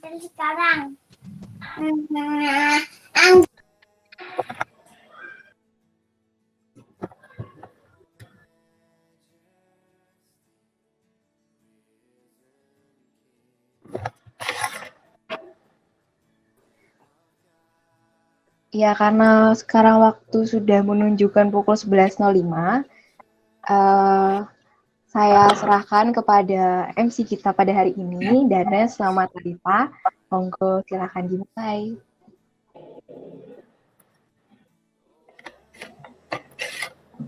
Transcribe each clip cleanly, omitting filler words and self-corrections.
sekarang. Ya, karena sekarang waktu sudah menunjukkan pukul 11.05, saya serahkan kepada MC kita pada hari ini, Danes sama Talita. Monggo silakan dimulai.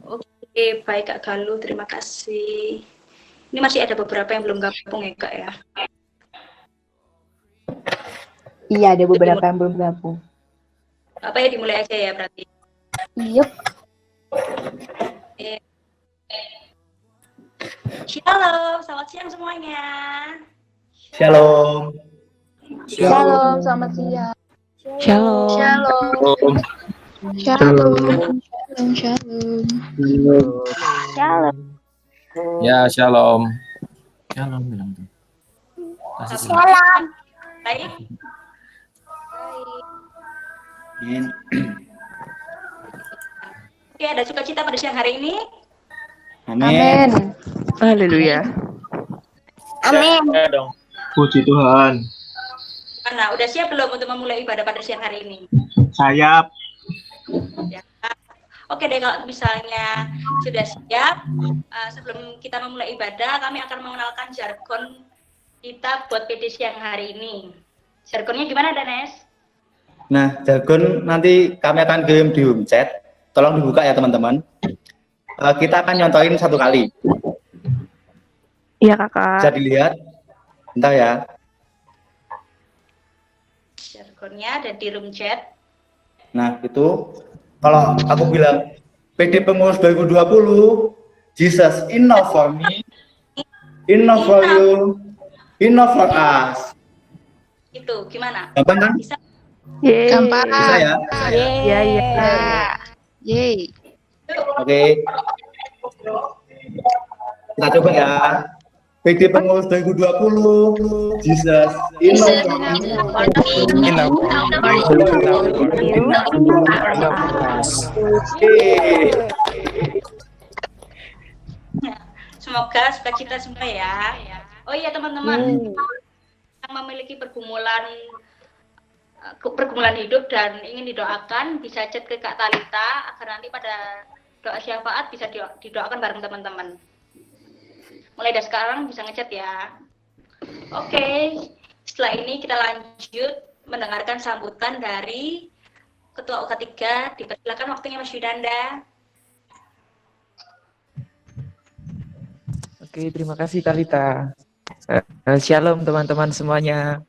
Oke, baik Kak Galuh, terima kasih. Ini masih ada beberapa yang belum gabung ya Kak ya? Iya, ada beberapa yang belum gabung. Apa ya, dimulai aja ya berarti? Yup. Shalom, selamat siang semuanya. Shalom. Shalom, selamat siang. Shalom. Shalom. Shalom. Shalom. Shalom. Ya, shalom. Shalom bilang tuh. Shalom. Baik. Oke, ada sukacita pada siang hari ini? Amin. Haleluya. Amin. Ya dong. Puji Tuhan. Mana, udah siap belum untuk memulai ibadah pada siang hari ini? Sayap. Ya. Oke deh, kalau misalnya sudah siap, sebelum kita memulai ibadah, kami akan mengenalkan jargon kita buat PD siang hari ini. Jargonnya gimana, Danes? Nah, jargon nanti kami akan kirim di home chat. Tolong dibuka ya teman-teman. Kita akan nyontohin satu kali. Iya kakak. Bisa dilihat. Bentar ya. Jargonnya ada di room chat. Nah, itu kalau aku bilang PD Pengurus 2020, Jesus enough for me, enough for you, enough for us. Itu gimana? Gampang kan? Bisa? Yeay. Gampang. Bisa ya? Iya, iya. Yeay. Oke. Kita coba ya. PD Pengurus 2020, Jesus enough for me. Semoga sukacita semua ya. Oh iya teman-teman, yang memiliki pergumulan hidup dan ingin didoakan bisa chat ke Kak Talita agar nanti pada doa syafaat bisa didoakan bareng teman-teman. Mulai dari sekarang bisa ngechat ya. Oke, setelah ini kita lanjut mendengarkan sambutan dari Ketua UK3. Dipersilakan waktunya Mas Yudanda. Oke, terima kasih Talita. Shalom teman-teman semuanya.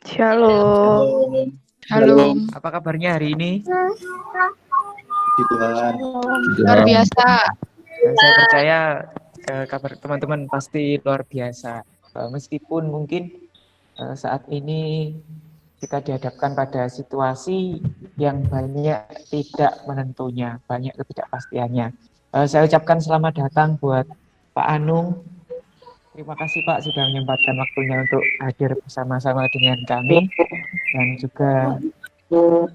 Shalom. Shalom. Apa kabarnya hari ini? Puji Tuhan. Luar biasa. Saya percaya kabar teman-teman pasti luar biasa. Meskipun mungkin saat ini kita dihadapkan pada situasi yang banyak tidak menentunya, banyak ketidakpastiannya. Saya ucapkan selamat datang buat Pak Anung. Terima kasih Pak sudah menyempatkan waktunya untuk hadir bersama-sama dengan kami, dan juga Pak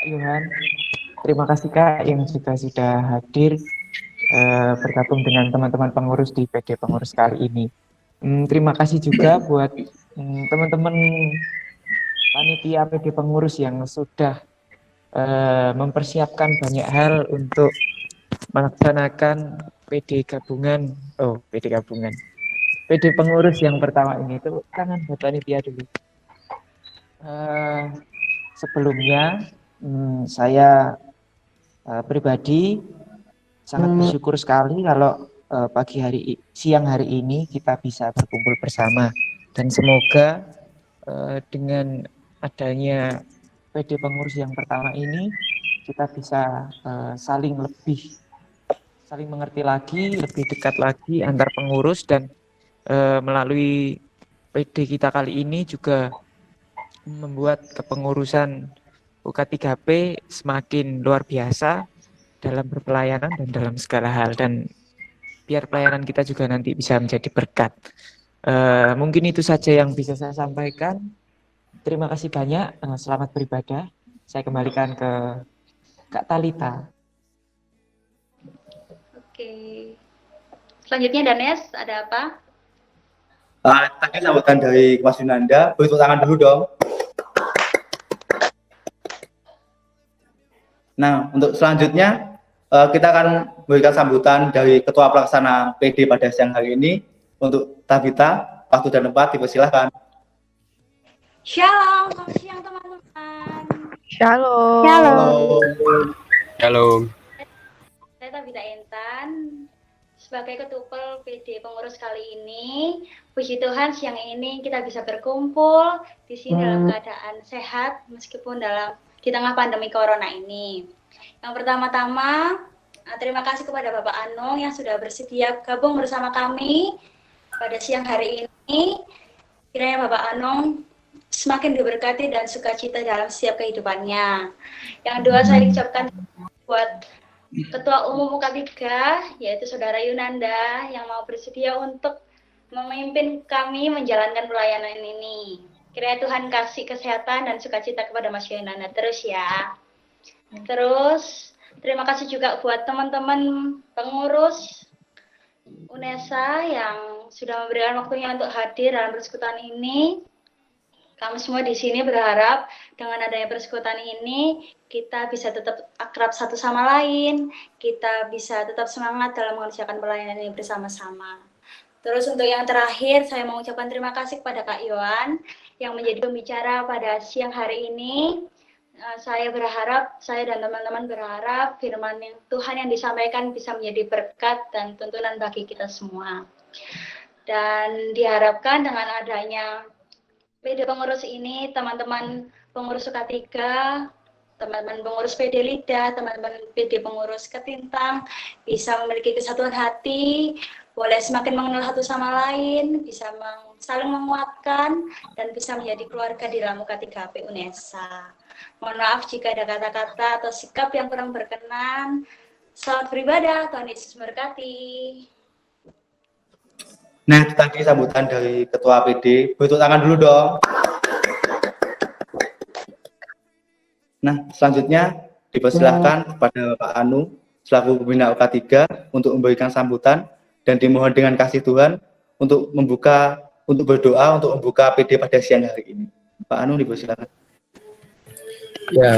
Yohan. Terima kasih Kak yang juga sudah hadir bergabung dengan teman-teman pengurus di PD Pengurus kali ini. Terima kasih juga buat teman-teman panitia PD Pengurus yang sudah mempersiapkan banyak hal untuk melaksanakan PD Pengurus yang pertama ini. Tepuk tangan buat panitia dulu. Sebelumnya saya pribadi sangat bersyukur sekali kalau siang hari ini kita bisa berkumpul bersama, dan semoga dengan adanya PD Pengurus yang pertama ini kita bisa saling mengerti lagi, lebih dekat lagi antar pengurus, dan melalui PD kita kali ini juga membuat kepengurusan UK3P semakin luar biasa dalam berpelayanan dan dalam segala hal, dan biar pelayanan kita juga nanti bisa menjadi berkat. Mungkin itu saja yang bisa saya sampaikan. Terima kasih banyak. Selamat beribadah. Saya kembalikan ke Kak Talita. Oke. Selanjutnya Danes, ada apa? Tadi sambutan dari Mas Yunanda, boleh tepuk tangan dulu dong. Nah, untuk selanjutnya kita akan memberikan sambutan dari Ketua Pelaksana PD pada siang hari ini untuk Tabita. Waktu dan tempat dipersilahkan. Shalom, selamat siang teman-teman. Shalom. Halo. Saya Tabita Intan. Sebagai Ketupel PD pengurus kali ini, puji Tuhan siang ini kita bisa berkumpul di sini dalam keadaan sehat meskipun di tengah pandemi corona ini. Yang pertama-tama, terima kasih kepada Bapak Anung yang sudah bersedia gabung bersama kami pada siang hari ini. Kiranya Bapak Anung semakin diberkati dan sukacita dalam setiap kehidupannya. Yang kedua, saya ucapkan buat Ketua Umum UK3, yaitu Saudara Yunanda, yang mau bersedia untuk memimpin kami menjalankan pelayanan ini. Kiranya Tuhan kasih kesehatan dan sukacita kepada Mas Yunanda terus ya. Terus, terima kasih juga buat teman-teman pengurus UNESA yang sudah memberikan waktunya untuk hadir dalam persekutuan ini. Kami semua di sini berharap dengan adanya persekutuan ini kita bisa tetap akrab satu sama lain, kita bisa tetap semangat dalam mengerjakan pelayanan ini bersama-sama. Terus untuk yang terakhir, saya mengucapkan terima kasih kepada Kak Yohan yang menjadi pembicara pada siang hari ini. Saya dan teman-teman berharap firman Tuhan yang disampaikan bisa menjadi berkat dan tuntunan bagi kita semua. Dan diharapkan dengan adanya PD pengurus ini, teman-teman pengurus UK3, teman-teman pengurus PD LIDA, teman-teman PD pengurus Ketintang bisa memiliki kesatuan hati, boleh semakin mengenal satu sama lain, bisa saling menguatkan, dan bisa menjadi keluarga di dalam UK3P UNESA. Mohon maaf jika ada kata-kata atau sikap yang kurang berkenan. Selamat beribadah, Tuhan Yesus memberkati. Nah, itu tadi sambutan dari Ketua PD. Boleh tepuk tangan dulu dong. Nah, selanjutnya dipersilahkan kepada Pak Anu selaku pembina UK3 untuk memberikan sambutan dan dimohon dengan kasih Tuhan untuk berdoa untuk membuka PD pada siang hari ini. Pak Anu dipersilakan. Ya,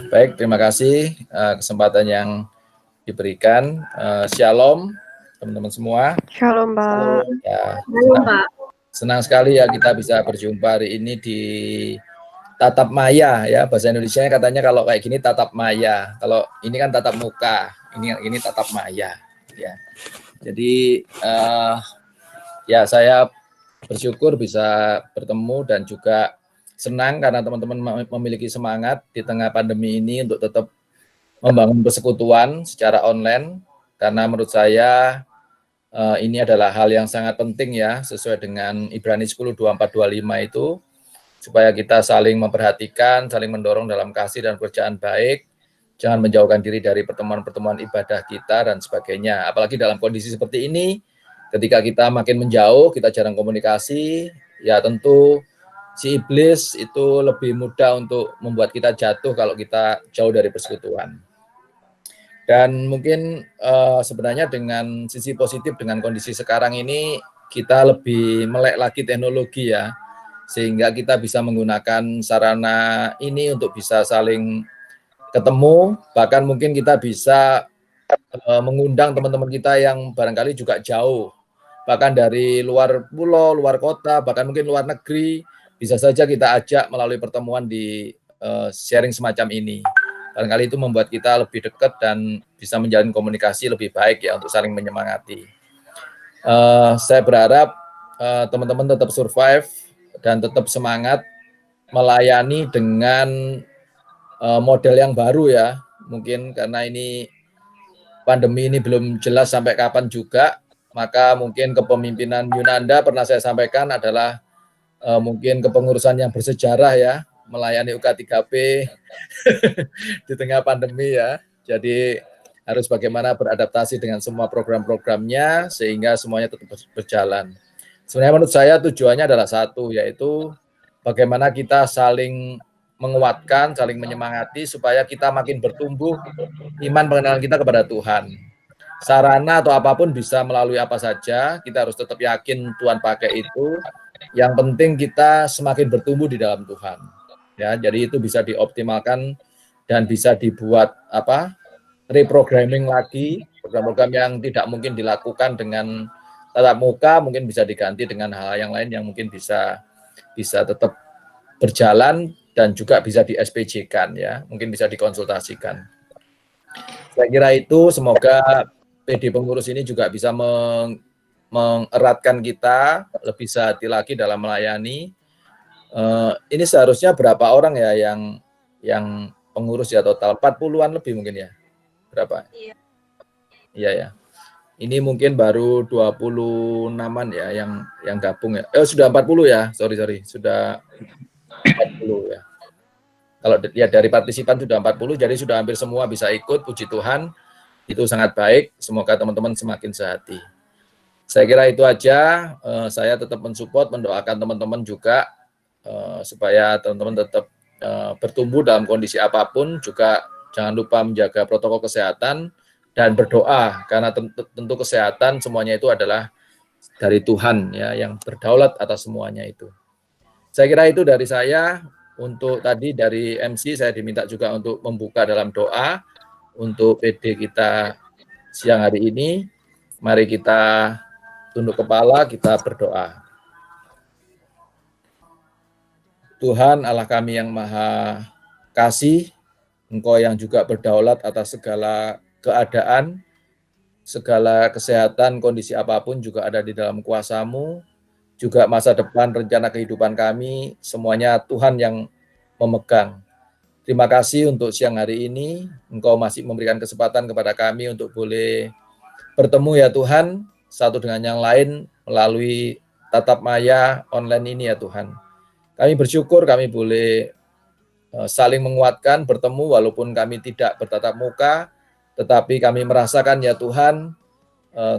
baik, terima kasih kesempatan yang diberikan. Shalom teman-teman semua. Shalom, Pak. Ya, senang sekali ya kita bisa berjumpa hari ini di tatap maya ya, bahasa Indonesia katanya kalau kayak gini tatap maya. Kalau ini kan tatap muka, ini tatap maya ya. Jadi ya saya bersyukur bisa bertemu dan juga senang karena teman-teman memiliki semangat di tengah pandemi ini untuk tetap membangun persekutuan secara online, karena menurut saya ini adalah hal yang sangat penting ya, sesuai dengan Ibrani 10:24-25 itu, supaya kita saling memperhatikan, saling mendorong dalam kasih dan pekerjaan baik, jangan menjauhkan diri dari pertemuan-pertemuan ibadah kita dan sebagainya. Apalagi dalam kondisi seperti ini, ketika kita makin menjauh, kita jarang komunikasi, ya tentu si iblis itu lebih mudah untuk membuat kita jatuh kalau kita jauh dari persekutuan. Dan mungkin sebenarnya dengan sisi positif dengan kondisi sekarang ini, kita lebih melek lagi teknologi ya, sehingga kita bisa menggunakan sarana ini untuk bisa saling ketemu, bahkan mungkin kita bisa mengundang teman-teman kita yang barangkali juga jauh, bahkan dari luar pulau, luar kota, bahkan mungkin luar negeri, bisa saja kita ajak melalui pertemuan di sharing semacam ini. Barangkali itu membuat kita lebih dekat dan bisa menjalin komunikasi lebih baik ya untuk saling menyemangati. Saya berharap teman-teman tetap survive dan tetap semangat melayani dengan model yang baru ya. Mungkin karena ini pandemi ini belum jelas sampai kapan juga, maka mungkin kepemimpinan Yunanda pernah saya sampaikan adalah mungkin kepengurusan yang bersejarah ya, melayani UK3P di tengah pandemi ya. Jadi harus bagaimana beradaptasi dengan semua program-programnya sehingga semuanya tetap berjalan. Sebenarnya menurut saya tujuannya adalah satu, yaitu bagaimana kita saling menguatkan, saling menyemangati supaya kita makin bertumbuh iman pengenalan kita kepada Tuhan. Sarana atau apapun bisa melalui apa saja, kita harus tetap yakin Tuhan pakai itu. Yang penting kita semakin bertumbuh di dalam Tuhan. Ya, jadi itu bisa dioptimalkan dan bisa dibuat reprogramming lagi, program-program yang tidak mungkin dilakukan dengan tatap muka mungkin bisa diganti dengan hal yang lain yang mungkin bisa tetap berjalan dan juga bisa di SPJ-kan ya, mungkin bisa dikonsultasikan. Saya kira itu, semoga PD pengurus ini juga bisa mengeratkan kita lebih sehati lagi dalam melayani. Ini seharusnya berapa orang ya yang pengurus ya, total 40-an lebih mungkin ya? Berapa? Iya. Iya ya. Ini mungkin baru 26-an ya yang gabung ya. Sudah 40 ya. Sorry. Sudah 40 ya. Kalau ya dari partisipan sudah 40, jadi sudah hampir semua bisa ikut, puji Tuhan. Itu sangat baik, semoga teman-teman semakin sehati. Saya kira itu aja, saya tetap mensupport, mendoakan teman-teman juga, supaya teman-teman tetap bertumbuh dalam kondisi apapun, juga jangan lupa menjaga protokol kesehatan, dan berdoa, karena tentu kesehatan semuanya itu adalah dari Tuhan, ya, yang berdaulat atas semuanya itu. Saya kira itu dari saya. Untuk tadi dari MC saya diminta juga untuk membuka dalam doa untuk PD kita siang hari ini. Mari kita tunduk kepala, kita berdoa. Tuhan Allah kami yang maha kasih, Engkau yang juga berdaulat atas segala keadaan, segala kesehatan, kondisi apapun juga ada di dalam kuasa-Mu. Juga masa depan, rencana kehidupan kami, semuanya Tuhan yang memegang. Terima kasih untuk siang hari ini, Engkau masih memberikan kesempatan kepada kami untuk boleh bertemu ya Tuhan, satu dengan yang lain melalui tatap maya online ini ya Tuhan. Kami bersyukur kami boleh saling menguatkan, bertemu walaupun kami tidak bertatap muka, tetapi kami merasakan ya Tuhan,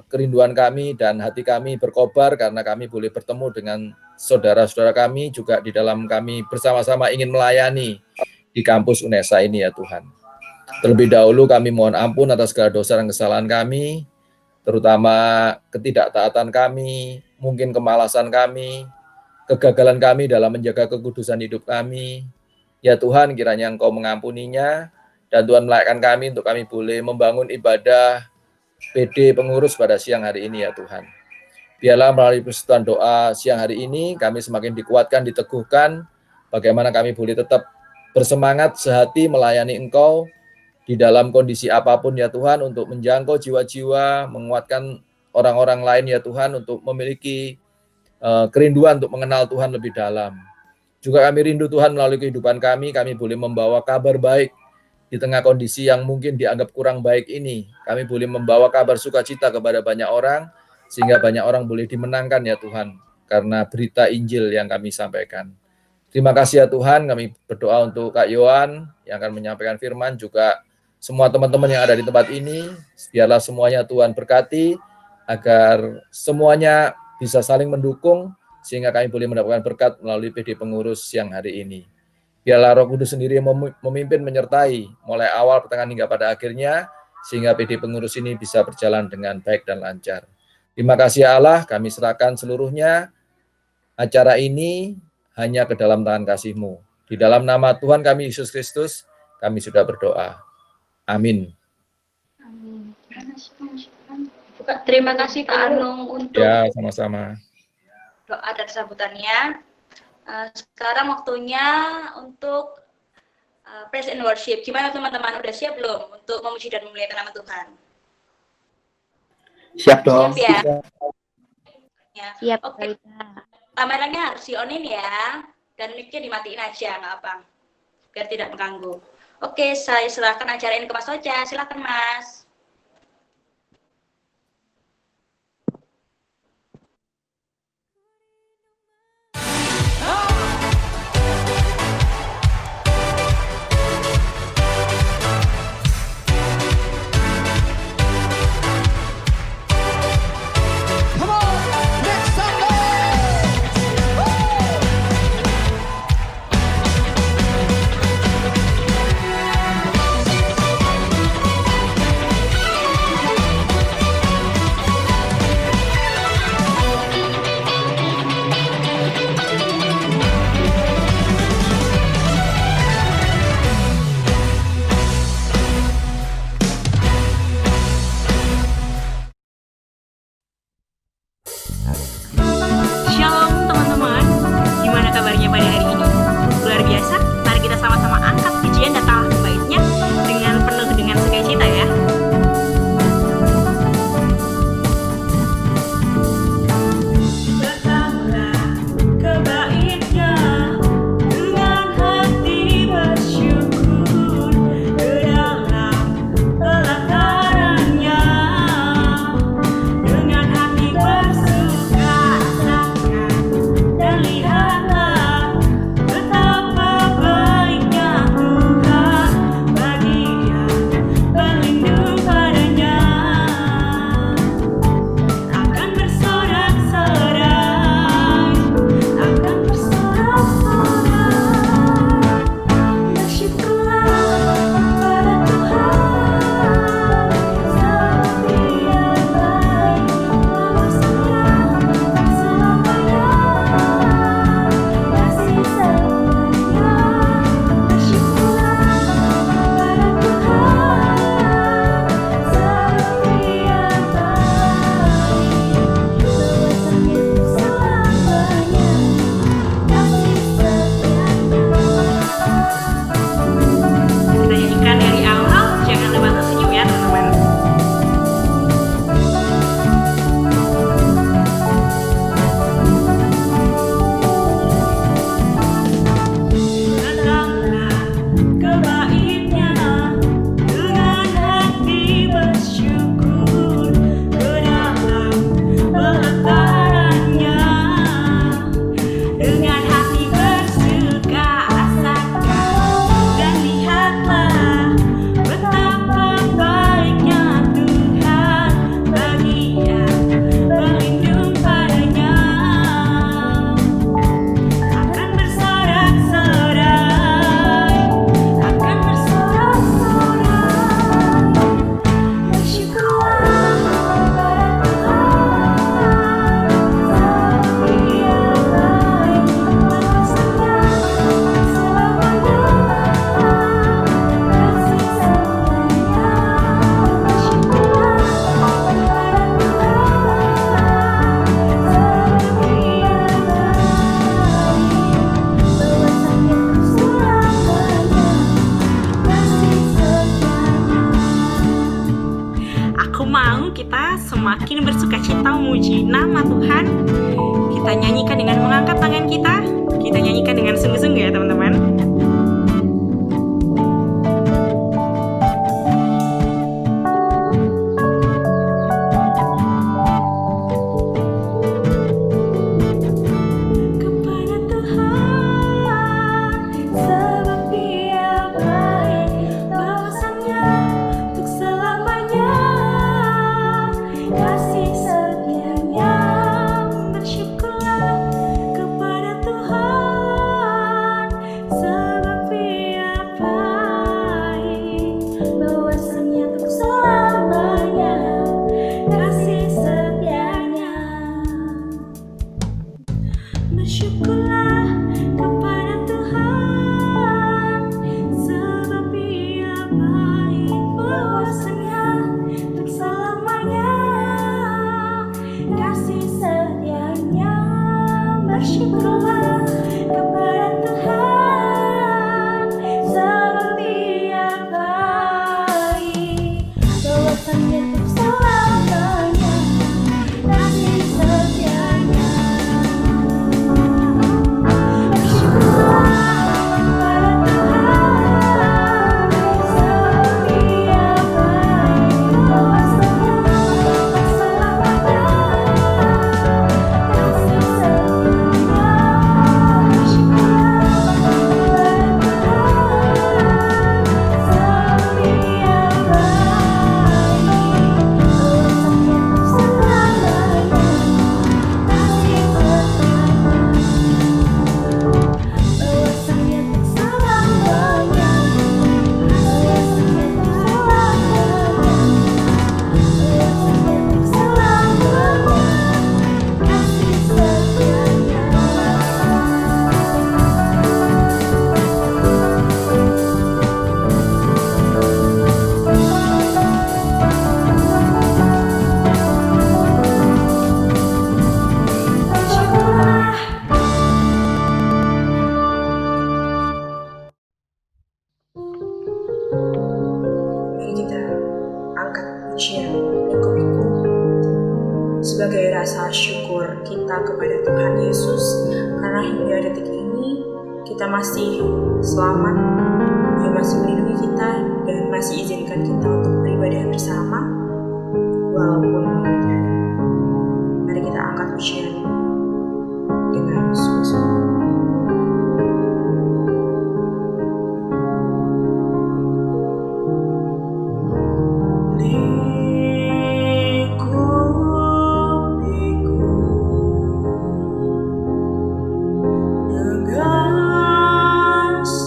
kerinduan kami dan hati kami berkobar karena kami boleh bertemu dengan saudara-saudara kami juga di dalam kami bersama-sama ingin melayani di kampus UNESA ini ya Tuhan. Terlebih dahulu kami mohon ampun atas segala dosa dan kesalahan kami, terutama ketidaktaatan kami, mungkin kemalasan kami, kegagalan kami dalam menjaga kekudusan hidup kami. Ya Tuhan, kiranya Engkau mengampuninya dan Tuhan melayakan kami untuk kami boleh membangun ibadah PD pengurus pada siang hari ini ya Tuhan. Biarlah melalui persekutuan doa siang hari ini kami semakin dikuatkan, diteguhkan, bagaimana kami boleh tetap bersemangat sehati melayani Engkau di dalam kondisi apapun ya Tuhan, untuk menjangkau jiwa-jiwa, menguatkan orang-orang lain ya Tuhan, untuk memiliki kerinduan untuk mengenal Tuhan lebih dalam. Juga kami rindu Tuhan melalui kehidupan kami boleh membawa kabar baik di tengah kondisi yang mungkin dianggap kurang baik ini. Kami boleh membawa kabar sukacita kepada banyak orang, sehingga banyak orang boleh dimenangkan ya Tuhan, karena berita Injil yang kami sampaikan. Terima kasih ya Tuhan, kami berdoa untuk Kak Yohan yang akan menyampaikan firman, juga semua teman-teman yang ada di tempat ini, biarlah semuanya Tuhan berkati, agar semuanya bisa saling mendukung, sehingga kami boleh mendapatkan berkat melalui PD pengurus siang hari ini. Biarlah Roh Kudus sendiri yang memimpin, menyertai mulai awal, pertengahan hingga pada akhirnya, sehingga PD pengurus ini bisa berjalan dengan baik dan lancar. Terima kasih ya Allah, kami serahkan seluruhnya acara ini hanya ke dalam tangan kasih-Mu. Di dalam nama Tuhan kami Yesus Kristus, kami sudah berdoa. Amin. Terima kasih Kak Anung untuk Ya, sama-sama. doa dan sambutannya. Sekarang waktunya untuk praise and worship. Gimana teman-teman, udah siap belum untuk memuji dan memuliakan nama Tuhan? Siap dong. Siap ya? Ya. Siap. Oke. Kameranya harus di-on-in ya, dan mic-nya dimatiin aja, nggak apa, biar tidak mengganggu. Oke, saya silakan acara ini ke Mas Oja. Silakan Mas. Come on, make some noise. kita semakin bersukacita memuji nama Tuhan. Kita nyanyikan dengan mengangkat tangan kita. Kita nyanyikan dengan sungguh-sungguh ya teman-teman. Sebagai rasa syukur kita kepada Tuhan Yesus, karena hingga detik ini kita masih selamat, Dia masih melindungi kita dan masih izinkan kita untuk beribadah bersama walaupun berbeda. Mari kita angkat pujian dengan sungguh-sungguh.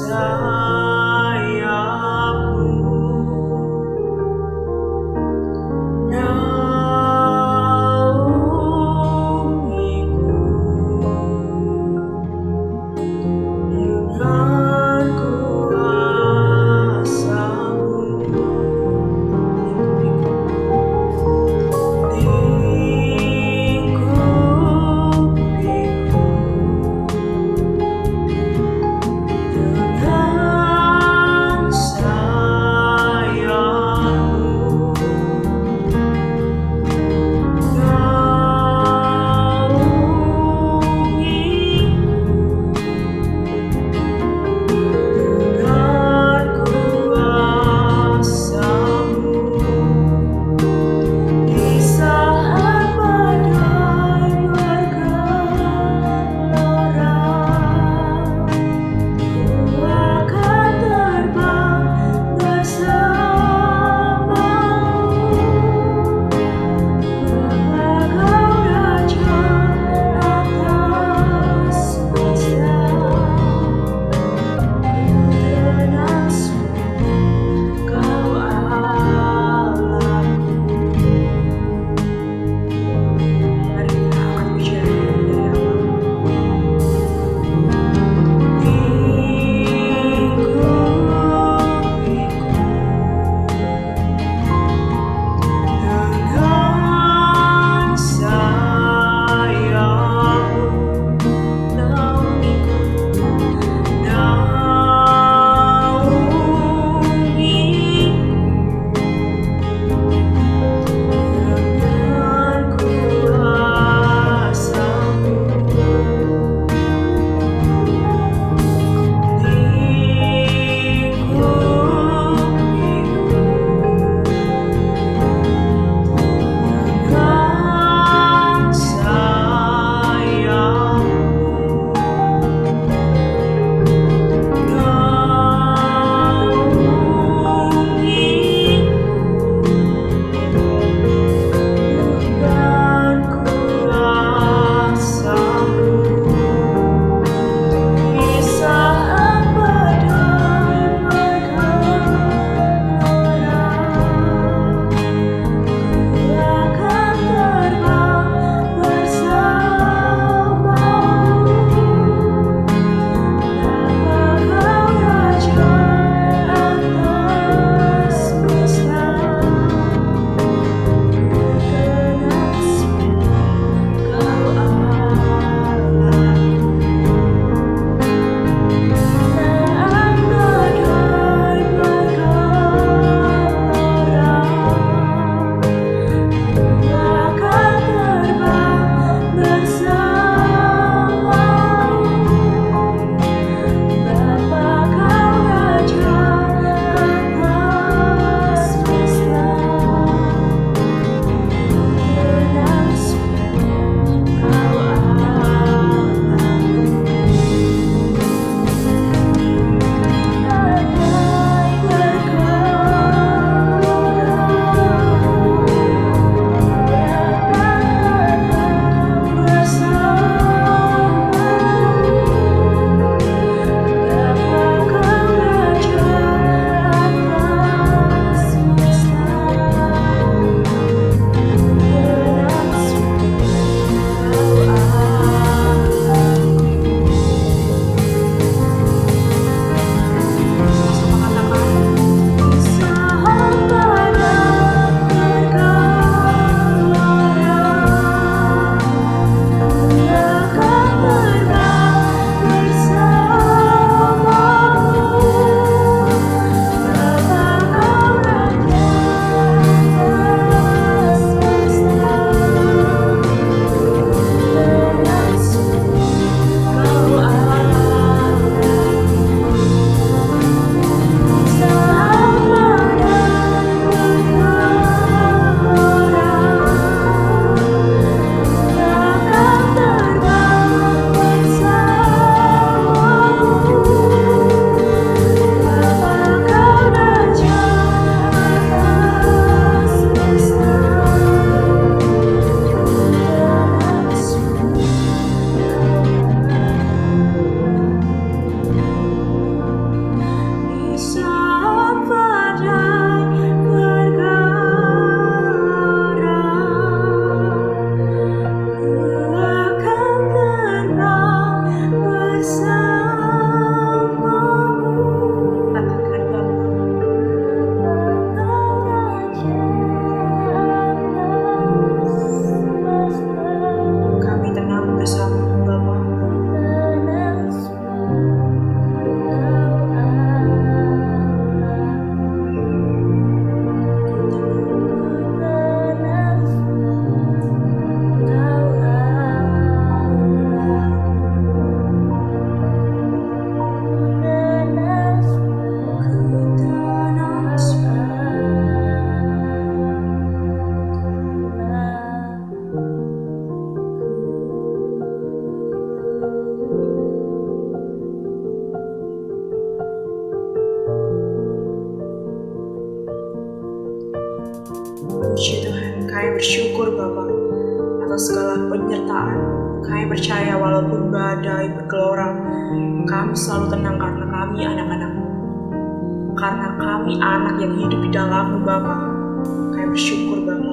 Saya Puji Tuhan, kami bersyukur Bapa atas segala penyertaan. Kami percaya walaupun badai bergelora, kami selalu tenang karena kami anak-anak-Mu. Karena kami anak yang hidup di dalam-Mu Bapa. Kami bersyukur Bapa.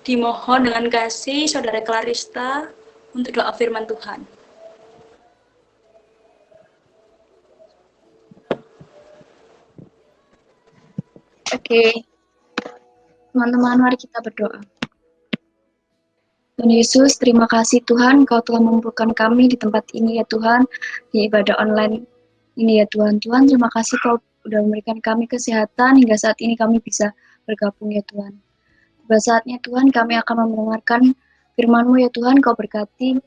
Dimohon dengan kasih Saudara Clarista untuk doa firman Tuhan. Oke, teman-teman, mari kita berdoa. Tuhan Yesus, terima kasih Tuhan, Kau telah mengumpulkan kami di tempat ini ya Tuhan, di ibadah online ini ya Tuhan. Tuhan, terima kasih Kau sudah memberikan kami kesehatan hingga saat ini kami bisa bergabung ya Tuhan. Pada saatnya Tuhan, kami akan mendengarkan firman-Mu ya Tuhan. Kau berkati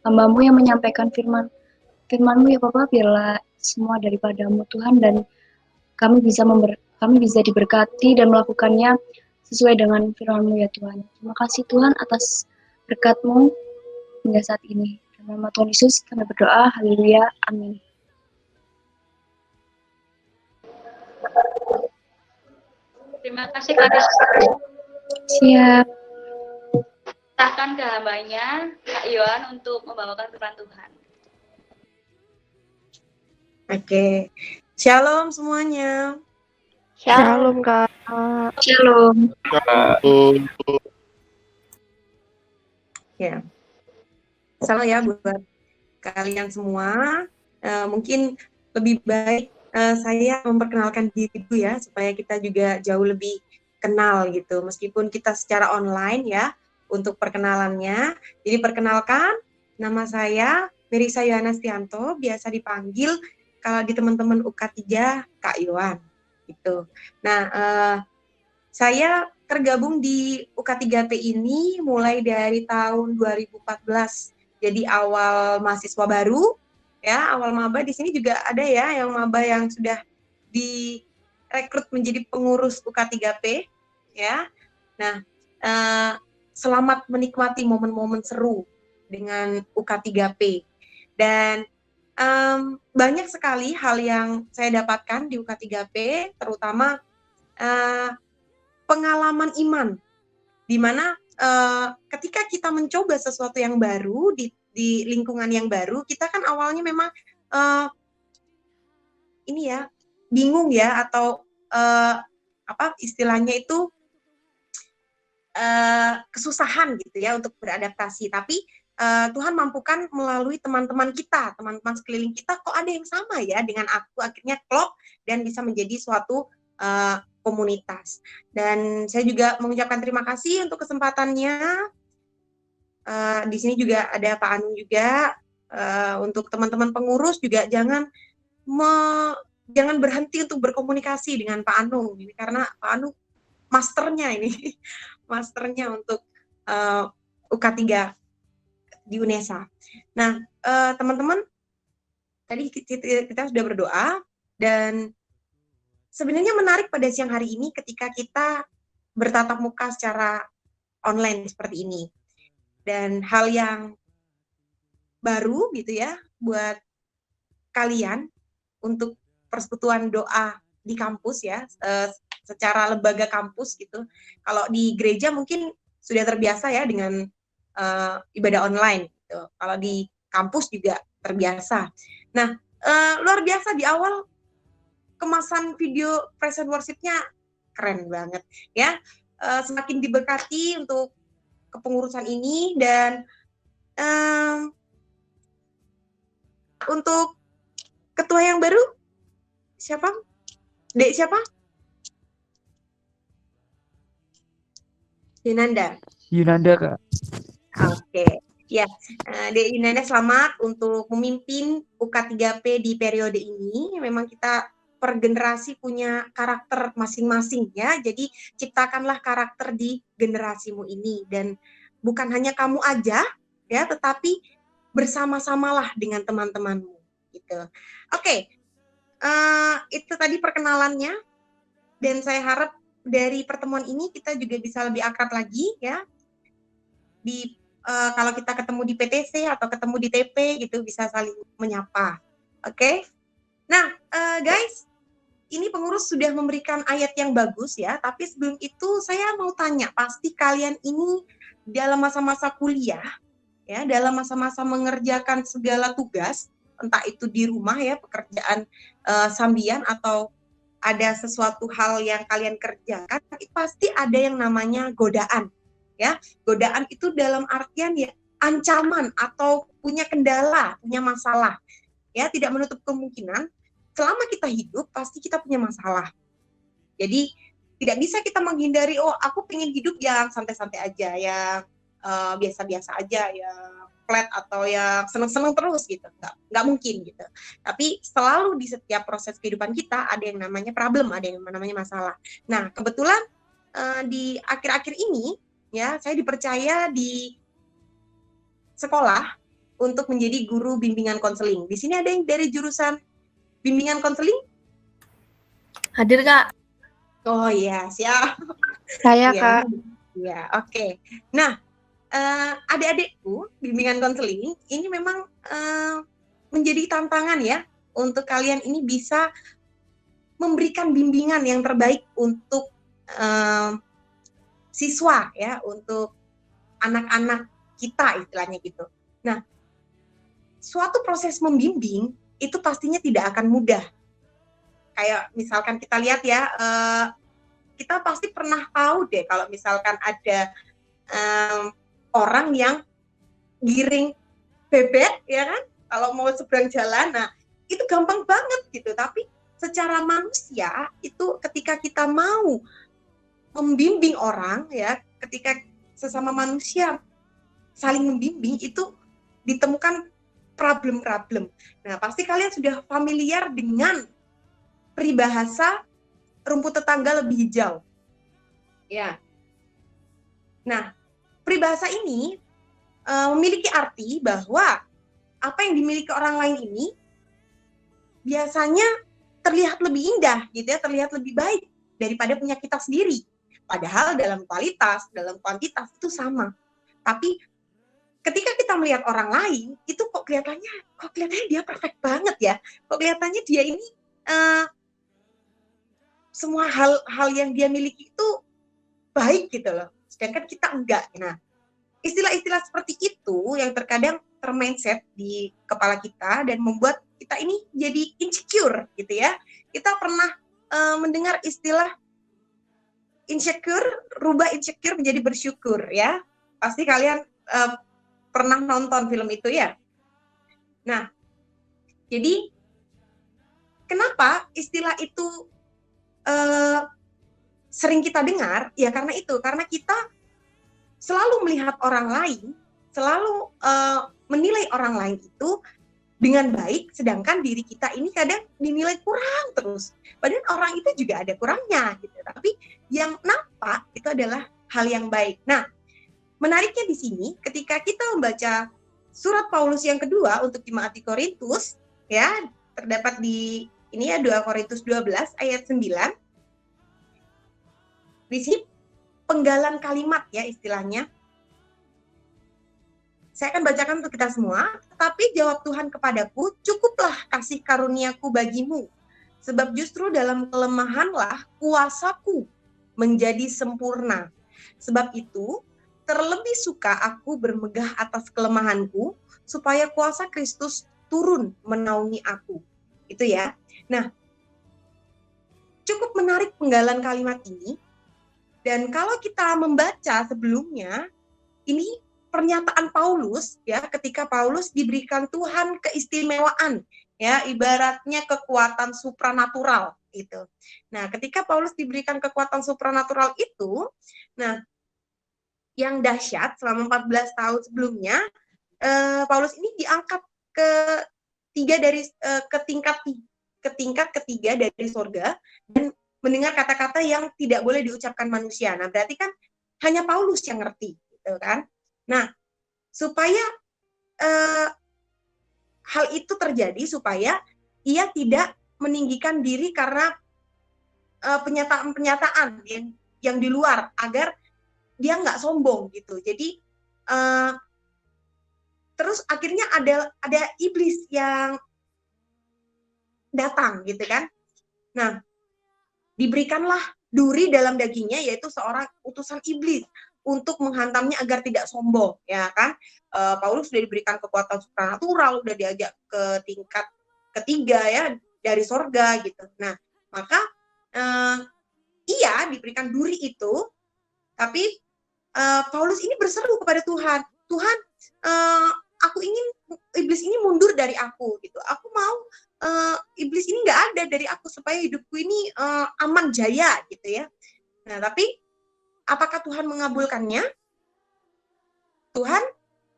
hamba-Mu yang menyampaikan firman-Mu ya Bapa, biarlah semua daripada-Mu Tuhan, dan kami bisa diberkati dan melakukannya sesuai dengan firman-Mu ya Tuhan. Terima kasih Tuhan atas berkat-Mu hingga saat ini. Dalam nama Tuhan Yesus kami berdoa, haleluya, amin. Terima kasih Clarista. Siap. Serahkan ke hambanya, Kak Yohan, untuk membawakan firman Tuhan. Oke, shalom semuanya. Shalom, Kak. Shalom. Ya, salam ya buat kalian semua. Mungkin lebih baik saya memperkenalkan diri dulu ya, supaya kita juga jauh lebih kenal gitu. Meskipun kita secara online ya, untuk perkenalannya. Jadi perkenalkan, nama saya Merisa Yohanastianto, biasa dipanggil kalau di teman-teman UK3 Kak Yohan gitu. Nah, saya tergabung di UK3P ini mulai dari tahun 2014. Jadi awal mahasiswa baru ya, awal maba. Di sini juga ada ya yang maba yang sudah direkrut menjadi pengurus UK3P ya. Nah, selamat menikmati momen-momen seru dengan UK3P. Dan banyak sekali hal yang saya dapatkan di UK3P, terutama pengalaman iman, di mana ketika kita mencoba sesuatu yang baru di lingkungan yang baru, kita kan awalnya memang bingung ya, atau istilahnya itu kesusahan gitu ya untuk beradaptasi, tapi Tuhan mampukan melalui teman-teman kita, teman-teman sekeliling kita, kok ada yang sama ya dengan aku, akhirnya klop dan bisa menjadi suatu komunitas. Dan saya juga mengucapkan terima kasih untuk kesempatannya. Di sini juga ada Pak Anu juga. Untuk teman-teman pengurus juga jangan berhenti untuk berkomunikasi dengan Pak Anu ini, karena Pak Anu masternya ini, masternya untuk UK3 di UNESA. Nah, teman-teman, tadi kita sudah berdoa, dan sebenarnya menarik pada siang hari ini ketika kita bertatap muka secara online seperti ini. Dan hal yang baru gitu ya buat kalian untuk persekutuan doa di kampus ya, secara lembaga kampus gitu. Kalau di gereja mungkin sudah terbiasa ya dengan ibadah online gitu. Kalau di kampus juga terbiasa. Nah, luar biasa di awal kemasan video praise and worship-nya keren banget ya. Semakin diberkati untuk kepengurusan ini, dan untuk ketua yang baru siapa? Dek siapa? Yunanda. Yunanda, Kak. Oke. Ya, Dek Yunanda selamat untuk memimpin UK3P di periode ini. Memang kita per generasi punya karakter masing-masing ya. Jadi ciptakanlah karakter di generasimu ini, dan bukan hanya kamu aja ya, tetapi bersama-samalah dengan teman-temanmu gitu. Oke. Itu tadi perkenalannya, dan saya harap dari pertemuan ini kita juga bisa lebih akrab lagi ya. Kalau kita ketemu di PTC atau ketemu di TP gitu bisa saling menyapa. Oke. Nah, guys, ini pengurus sudah memberikan ayat yang bagus ya, tapi sebelum itu saya mau tanya, pasti kalian ini dalam masa-masa kuliah ya, dalam masa-masa mengerjakan segala tugas, entah itu di rumah ya, pekerjaan sambian atau ada sesuatu hal yang kalian kerjakan, pasti ada yang namanya godaan. Ya, godaan itu dalam artian ya ancaman atau punya kendala, punya masalah. Ya, tidak menutup kemungkinan selama kita hidup pasti kita punya masalah. Jadi tidak bisa kita menghindari, oh aku pengen hidup yang santai-santai aja, yang biasa-biasa aja, yang flat atau yang seneng-seneng terus gitu. Nggak mungkin gitu. Tapi selalu di setiap proses kehidupan kita ada yang namanya problem, ada yang namanya masalah. Nah, kebetulan di akhir-akhir ini ya, saya dipercaya di sekolah untuk menjadi guru bimbingan konseling. Di sini ada yang dari jurusan bimbingan konseling? Hadir, Kak. Oh iya, siap. Saya, ya, Kak. Ya, oke. Nah, adik-adikku bimbingan konseling ini memang menjadi tantangan ya untuk kalian ini bisa memberikan bimbingan yang terbaik untuk siswa ya, untuk anak-anak kita istilahnya gitu. Nah, suatu proses membimbing itu pastinya tidak akan mudah. Kayak misalkan kita lihat ya, kita pasti pernah tahu deh kalau misalkan ada orang yang giring bebek ya kan, kalau mau seberang jalan, nah itu gampang banget gitu. Tapi secara manusia itu ketika kita mau membimbing orang ya, ketika sesama manusia saling membimbing itu ditemukan problem-problem. Nah, pasti kalian sudah familiar dengan peribahasa rumput tetangga lebih hijau. Ya. Nah, peribahasa ini memiliki arti bahwa apa yang dimiliki orang lain ini biasanya terlihat lebih indah gitu ya, terlihat lebih baik daripada punya kita sendiri. Padahal dalam kualitas, dalam kuantitas itu sama. Tapi ketika kita melihat orang lain, itu kok kelihatannya dia perfect banget ya. Kok kelihatannya dia ini semua hal yang dia miliki itu baik gitu loh. Sedangkan kita enggak. Nah, istilah-istilah seperti itu yang terkadang termindset di kepala kita dan membuat kita ini jadi insecure gitu ya. Kita pernah mendengar istilah insecure, rubah insecure menjadi bersyukur ya. Pasti kalian pernah nonton film itu ya. Nah, jadi kenapa istilah itu sering kita dengar? Ya karena kita selalu melihat orang lain, selalu menilai orang lain itu dengan baik, sedangkan diri kita ini kadang dinilai kurang terus. Padahal orang itu juga ada kurangnya, gitu. Tapi yang nampak itu adalah hal yang baik. Nah, menariknya di sini, ketika kita membaca surat Paulus yang kedua untuk jemaat di Korintus, ya terdapat di ini ya 2 Korintus 12 ayat 9. Di sini penggalan kalimat ya istilahnya. Saya akan bacakan untuk kita semua. Tetapi jawab Tuhan kepadaku, cukuplah kasih karuniaku bagimu. Sebab justru dalam kelemahanlah kuasaku menjadi sempurna. Sebab itu, terlebih suka aku bermegah atas kelemahanku, supaya kuasa Kristus turun menaungi aku. Itu ya. Nah, cukup menarik penggalan kalimat ini. Dan kalau kita membaca sebelumnya, ini pernyataan Paulus ya ketika Paulus diberikan Tuhan keistimewaan ya ibaratnya kekuatan supranatural gitu. Nah, ketika Paulus diberikan kekuatan supranatural itu, nah yang dahsyat selama 14 tahun sebelumnya Paulus ini diangkat ke tingkat ketiga dari surga dan mendengar kata-kata yang tidak boleh diucapkan manusia. Nah, berarti kan hanya Paulus yang ngerti gitu kan. Nah, supaya hal itu terjadi, supaya ia tidak meninggikan diri karena pernyataan-pernyataan yang di luar, agar dia nggak sombong gitu. Jadi terus akhirnya ada iblis yang datang gitu kan. Nah, diberikanlah duri dalam dagingnya, yaitu seorang utusan iblis untuk menghantamnya agar tidak sombong, ya kan? Paulus sudah diberikan kekuatan supranatural, sudah diajak ke tingkat ketiga ya dari sorga gitu. Nah, maka ia diberikan duri itu, tapi Paulus ini berseru kepada Tuhan, Tuhan, aku ingin iblis ini mundur dari aku gitu. Aku mau iblis ini nggak ada dari aku supaya hidupku ini aman jaya gitu ya. Nah, tapi apakah Tuhan mengabulkannya? Tuhan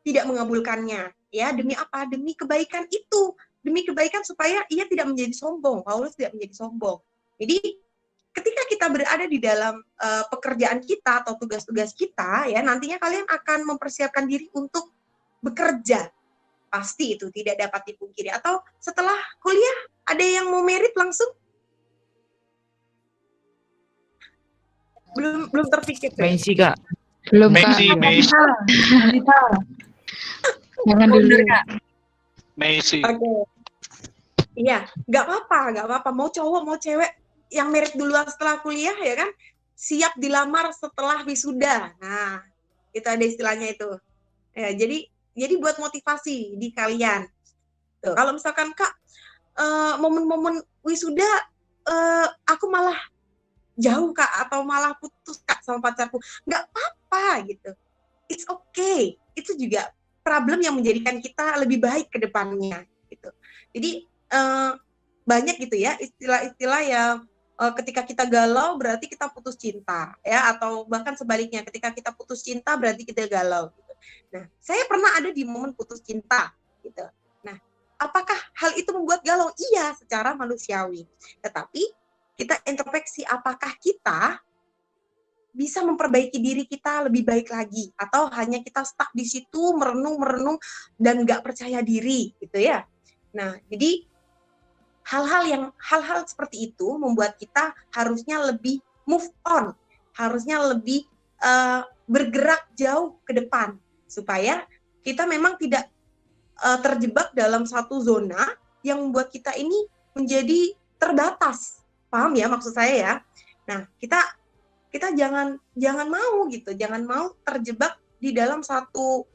tidak mengabulkannya. Ya, demi apa? Demi kebaikan itu. Demi kebaikan supaya ia tidak menjadi sombong. Paulus tidak menjadi sombong. Jadi, ketika kita berada di dalam pekerjaan kita atau tugas-tugas kita, ya nantinya kalian akan mempersiapkan diri untuk bekerja. Pasti itu tidak dapat dipungkiri. Atau setelah kuliah, ada yang mau merit langsung? Belum terpikir. Messi, Kak. Belum, Messi, Kak. Messi. Jangan dulu, Kak. Messi. Oke. Iya, nggak apa-apa. Mau cowok, mau cewek, yang merit duluan setelah kuliah ya kan, siap dilamar setelah wisuda. Nah, itu ada istilahnya itu. Ya, jadi buat motivasi di kalian. Tuh, kalau misalkan Kak, momen-momen wisuda, aku malah jauh Kak, atau malah putus Kak sama pacarku, nggak apa-apa gitu. It's okay. Itu juga problem yang menjadikan kita lebih baik ke depannya gitu. Jadi banyak gitu ya istilah-istilah yang ketika kita galau berarti kita putus cinta ya, atau bahkan sebaliknya ketika kita putus cinta berarti kita galau gitu. Nah, saya pernah ada di momen putus cinta gitu. Nah, apakah hal itu membuat galau? Iya, secara manusiawi. Tetapi kita introspeksi, apakah kita bisa memperbaiki diri kita lebih baik lagi, atau hanya kita stuck di situ merenung dan nggak percaya diri gitu ya. Nah, jadi hal-hal seperti itu membuat kita harusnya lebih move on, harusnya lebih bergerak jauh ke depan supaya kita memang tidak terjebak dalam satu zona yang membuat kita ini menjadi terbatas. Paham ya maksud saya ya? Nah, kita jangan mau gitu, jangan mau terjebak di dalam satu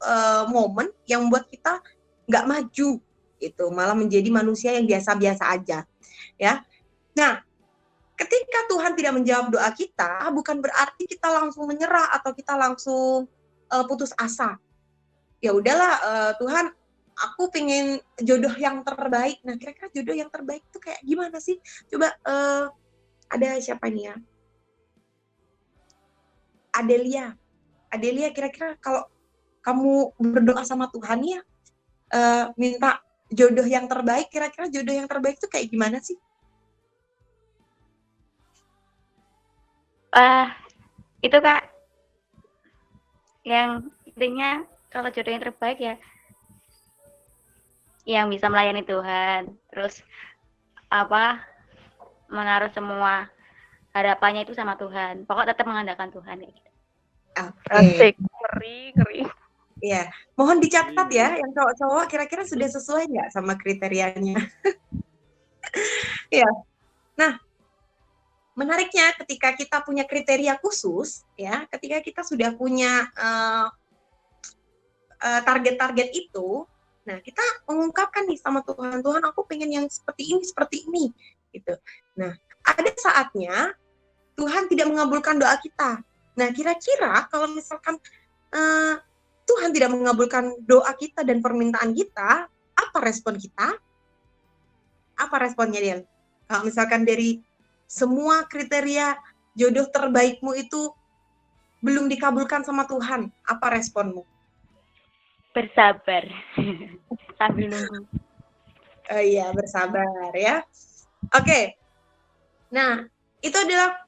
momen yang membuat kita nggak maju gitu, malah menjadi manusia yang biasa-biasa aja ya. Nah, ketika Tuhan tidak menjawab doa kita, bukan berarti kita langsung menyerah atau kita langsung putus asa. Ya udahlah, Tuhan, aku pengen jodoh yang terbaik. Nah, kira-kira jodoh yang terbaik itu kayak gimana sih? Coba ada siapa nih ya? Adelia, kira-kira kalau kamu berdoa sama Tuhan ya, minta jodoh yang terbaik, kira-kira jodoh yang terbaik itu kayak gimana sih? Itu Kak, yang intinya kalau jodoh yang terbaik ya yang bisa melayani Tuhan, terus menaruh semua harapannya itu sama Tuhan, pokok tetap mengandalkan Tuhan ya gitu. Asik, ngeri. Ya, mohon dicatat ya, yang cowok-cowok kira-kira sudah sesuai nggak sama kriterianya? Ya, nah menariknya ketika kita punya kriteria khusus, ya, ketika kita sudah punya target-target itu, nah kita mengungkapkan nih sama Tuhan, Tuhan aku pengen yang seperti ini, gitu. Nah, ada saatnya Tuhan tidak mengabulkan doa kita. Nah, kira-kira kalau misalkan Tuhan tidak mengabulkan doa kita dan permintaan kita, apa respon kita? Apa responnya, Del? Kalau misalkan dari semua kriteria jodoh terbaikmu itu belum dikabulkan sama Tuhan, apa responmu? Bersabar sambil nunggu. Iya, bersabar ya. Oke. Nah, itu adalah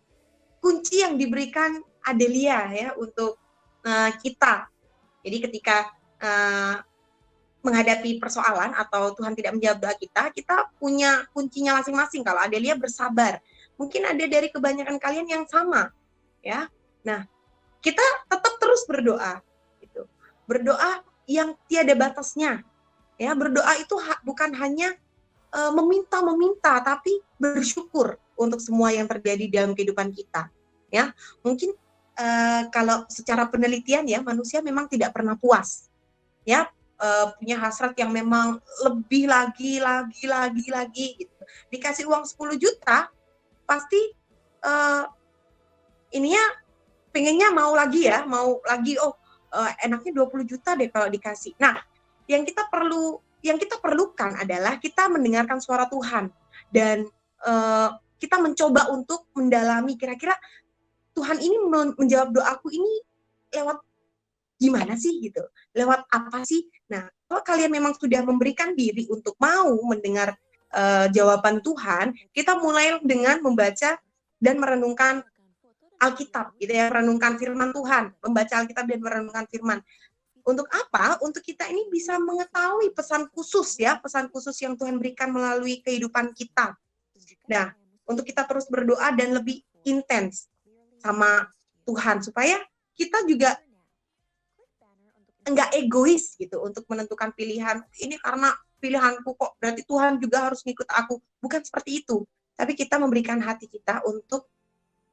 kunci yang diberikan Adelia ya untuk kita. Jadi ketika menghadapi persoalan atau Tuhan tidak menjawab doa kita, kita punya kuncinya masing-masing. Kalau Adelia bersabar, mungkin ada dari kebanyakan kalian yang sama, ya. Nah, kita tetap terus berdoa, gitu. Berdoa yang tiada batasnya, ya. Berdoa itu bukan hanya meminta, tapi bersyukur untuk semua yang terjadi dalam kehidupan kita, ya. Mungkin kalau secara penelitian ya, manusia memang tidak pernah puas, ya. Punya hasrat yang memang lebih lagi gitu. Dikasih uang 10 juta pasti ininya pengennya mau lagi, enaknya 20 juta deh kalau dikasih. Nah, yang kita perlukan adalah kita mendengarkan suara Tuhan dan kita mencoba untuk mendalami kira-kira Tuhan ini menjawab doaku ini lewat gimana sih gitu, lewat apa sih? Nah, kalau kalian memang sudah memberikan diri untuk mau mendengar jawaban Tuhan, kita mulai dengan membaca dan merenungkan Alkitab, gitu ya, merenungkan firman Tuhan, membaca Alkitab dan merenungkan firman. Untuk apa? Untuk kita ini bisa mengetahui pesan khusus ya, pesan khusus yang Tuhan berikan melalui kehidupan kita. Nah, untuk kita terus berdoa dan lebih intens sama Tuhan supaya kita juga enggak egois gitu untuk menentukan pilihan. Ini karena pilihanku kok, berarti Tuhan juga harus ngikut aku. Bukan seperti itu. Tapi kita memberikan hati kita untuk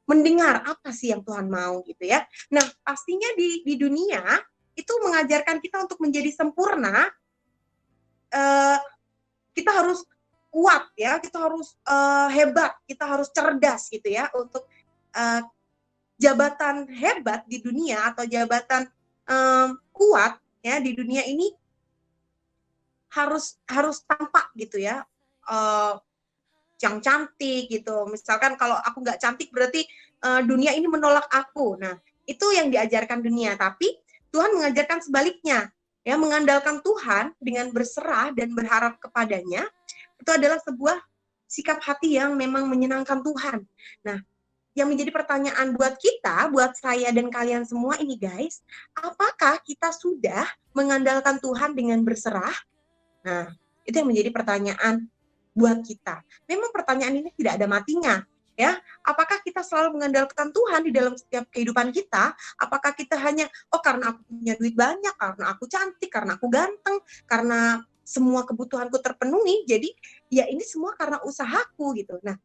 mendengar apa sih yang Tuhan mau gitu ya. Nah, pastinya di dunia itu mengajarkan kita untuk menjadi sempurna. Kita harus kuat ya, kita harus hebat, kita harus cerdas gitu ya untuk jabatan hebat di dunia atau jabatan kuat ya di dunia ini harus tampak gitu ya, yang cantik gitu. Misalkan kalau aku nggak cantik berarti dunia ini menolak aku. Nah, itu yang diajarkan dunia. Tapi Tuhan mengajarkan sebaliknya, ya, mengandalkan Tuhan dengan berserah dan berharap kepadanya. Itu adalah sebuah sikap hati yang memang menyenangkan Tuhan. Nah, yang menjadi pertanyaan buat kita, buat saya dan kalian semua ini guys, apakah kita sudah mengandalkan Tuhan dengan berserah? Nah, itu yang menjadi pertanyaan buat kita. Memang pertanyaan ini tidak ada matinya, ya. Apakah kita selalu mengandalkan Tuhan di dalam setiap kehidupan kita? Apakah kita hanya, karena aku punya duit banyak, karena aku cantik, karena aku ganteng, karena semua kebutuhanku terpenuhi, jadi ya ini semua karena usahaku gitu. Nah,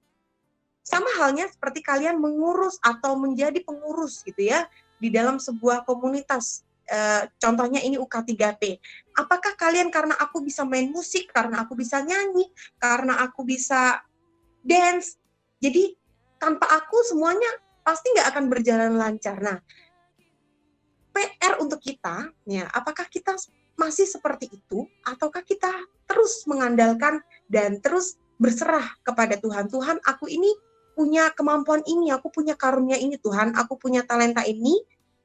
sama halnya seperti kalian mengurus atau menjadi pengurus gitu ya di dalam sebuah komunitas. Contohnya ini UK3P. Apakah kalian karena aku bisa main musik, karena aku bisa nyanyi, karena aku bisa dance, jadi tanpa aku semuanya pasti nggak akan berjalan lancar. Nah, PR untuk kita, ya, apakah kita masih seperti itu, ataukah kita terus mengandalkan dan terus berserah kepada Tuhan. Tuhan, aku ini punya kemampuan ini, aku punya karunia ini Tuhan, aku punya talenta ini,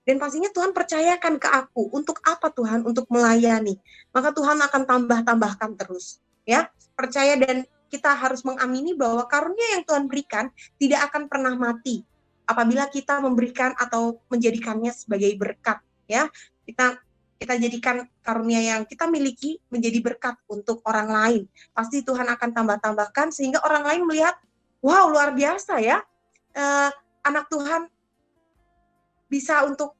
dan pastinya Tuhan percayakan ke aku. Untuk apa Tuhan? Untuk melayani. Maka Tuhan akan tambahkan terus. Ya, percaya dan kita harus mengamini bahwa karunia yang Tuhan berikan tidak akan pernah mati apabila kita memberikan atau menjadikannya sebagai berkat. Ya, kita jadikan karunia yang kita miliki menjadi berkat untuk orang lain. Pasti Tuhan akan tambahkan sehingga orang lain melihat, wow, luar biasa ya, anak Tuhan bisa untuk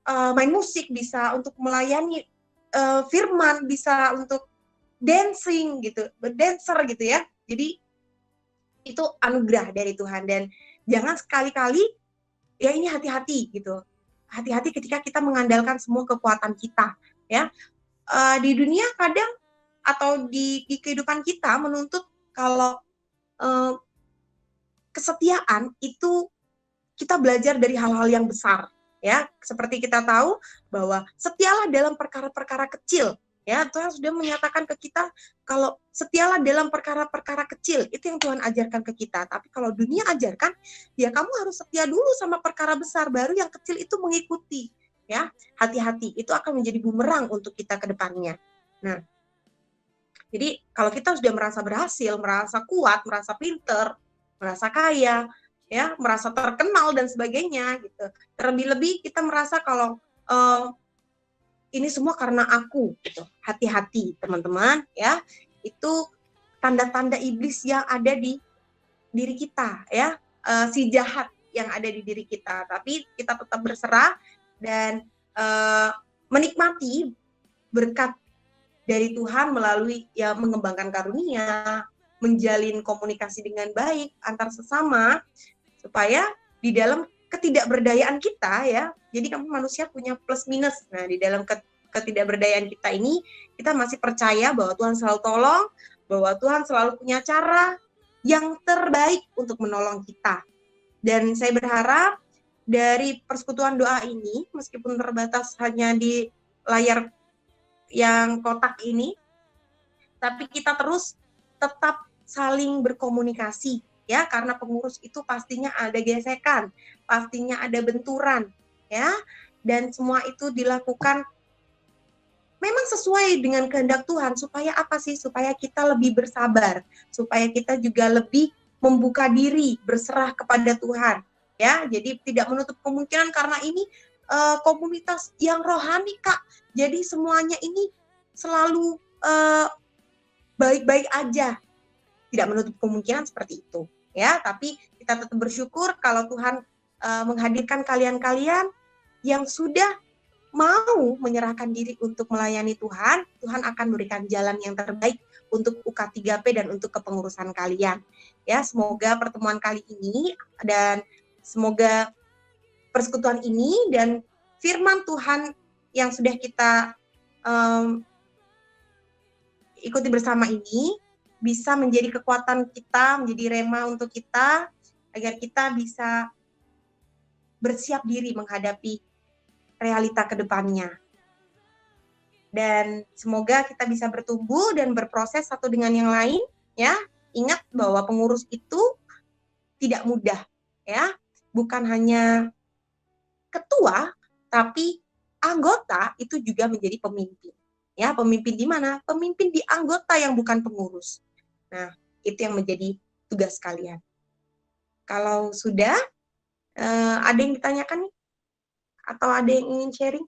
main musik, bisa untuk melayani firman, bisa untuk dancing gitu, dancer gitu ya. Jadi itu anugerah dari Tuhan, dan jangan sekali-kali ya ini hati-hati gitu. Hati-hati ketika kita mengandalkan semua kekuatan kita ya. Di dunia kadang atau di kehidupan kita menuntut kalau kesetiaan itu kita belajar dari hal-hal yang besar ya. Seperti kita tahu bahwa setialah dalam perkara-perkara kecil ya. Tuhan sudah menyatakan ke kita kalau setialah dalam perkara-perkara kecil, itu yang Tuhan ajarkan ke kita. Tapi kalau dunia ajarkan, ya kamu harus setia dulu sama perkara besar, baru yang kecil itu mengikuti ya. Hati-hati, itu akan menjadi bumerang untuk kita ke depannya. Nah, jadi kalau kita sudah merasa berhasil, merasa kuat, merasa pinter, merasa kaya, ya, merasa terkenal dan sebagainya gitu. Terlebih-lebih kita merasa kalau ini semua karena aku gitu. Hati-hati teman-teman ya. Itu tanda-tanda iblis yang ada di diri kita ya. Si jahat yang ada di diri kita. Tapi kita tetap berserah dan menikmati berkat dari Tuhan melalui ya mengembangkan karunia, menjalin komunikasi dengan baik antar sesama, supaya di dalam ketidakberdayaan kita ya, jadi kamu manusia punya plus minus. Nah, di dalam ketidakberdayaan kita ini, kita masih percaya bahwa Tuhan selalu tolong, bahwa Tuhan selalu punya cara yang terbaik untuk menolong kita. Dan saya berharap dari persekutuan doa ini, meskipun terbatas hanya di layar yang kotak ini, tapi kita terus tetap saling berkomunikasi ya, karena pengurus itu pastinya ada gesekan, pastinya ada benturan ya, dan semua itu dilakukan memang sesuai dengan kehendak Tuhan. Supaya apa sih? Supaya kita lebih bersabar, supaya kita juga lebih membuka diri, berserah kepada Tuhan ya. Jadi tidak menutup kemungkinan karena ini komunitas yang rohani Kak, jadi semuanya ini selalu baik-baik aja. Tidak menutup kemungkinan seperti itu ya, tapi kita tetap bersyukur kalau Tuhan menghadirkan kalian-kalian yang sudah mau menyerahkan diri untuk melayani Tuhan. Tuhan akan memberikan jalan yang terbaik untuk UK3P dan untuk kepengurusan kalian ya. Semoga pertemuan kali ini dan semoga persekutuan ini dan firman Tuhan yang sudah kita ikuti bersama ini bisa menjadi kekuatan kita, menjadi rema untuk kita, agar kita bisa bersiap diri menghadapi realita ke depannya. Dan semoga kita bisa bertumbuh dan berproses satu dengan yang lain, ya. Ingat bahwa pengurus itu tidak mudah, ya. Bukan hanya ketua, tapi anggota itu juga menjadi pemimpin. Ya, pemimpin di mana? Pemimpin di anggota yang bukan pengurus. Nah, itu yang menjadi tugas kalian. Kalau sudah, ada yang ditanyakan nih? Atau ada yang ingin sharing?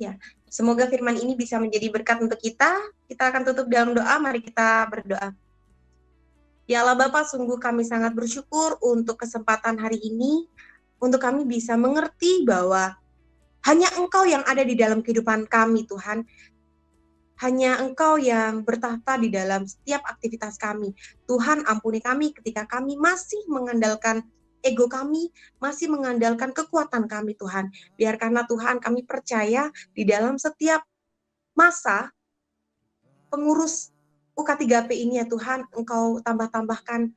Ya, semoga firman ini bisa menjadi berkat untuk kita. Kita akan tutup dalam doa, mari kita berdoa. Ya Allah Bapa, sungguh kami sangat bersyukur untuk kesempatan hari ini, untuk kami bisa mengerti bahwa hanya Engkau yang ada di dalam kehidupan kami, Tuhan. Hanya Engkau yang bertahta di dalam setiap aktivitas kami. Tuhan, ampuni kami ketika kami masih mengandalkan ego kami, masih mengandalkan kekuatan kami, Tuhan. Biarkanlah Tuhan, kami percaya di dalam setiap masa pengurus UK3P ini ya Tuhan, Engkau tambah-tambahkan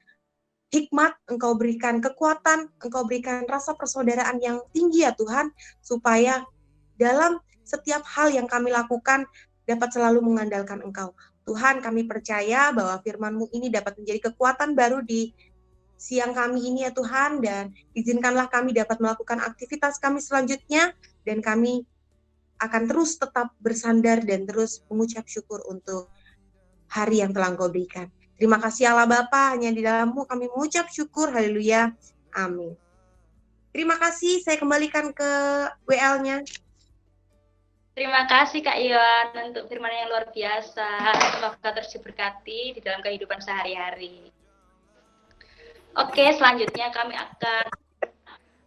hikmat, Engkau berikan kekuatan, Engkau berikan rasa persaudaraan yang tinggi ya Tuhan, supaya dalam setiap hal yang kami lakukan dapat selalu mengandalkan Engkau. Tuhan, kami percaya bahwa firman-Mu ini dapat menjadi kekuatan baru di siang kami ini ya Tuhan, dan izinkanlah kami dapat melakukan aktivitas kami selanjutnya, dan kami akan terus tetap bersandar dan terus mengucap syukur untuk hari yang telah Engkau berikan. Terima kasih Allah Bapa, hanya di dalam-Mu kami mengucap syukur, haleluya, amin. Terima kasih, saya kembalikan ke WL-nya. Terima kasih Kak Iwan untuk firman yang luar biasa. Semoga terus diberkati di dalam kehidupan sehari-hari. Oke, selanjutnya kami akan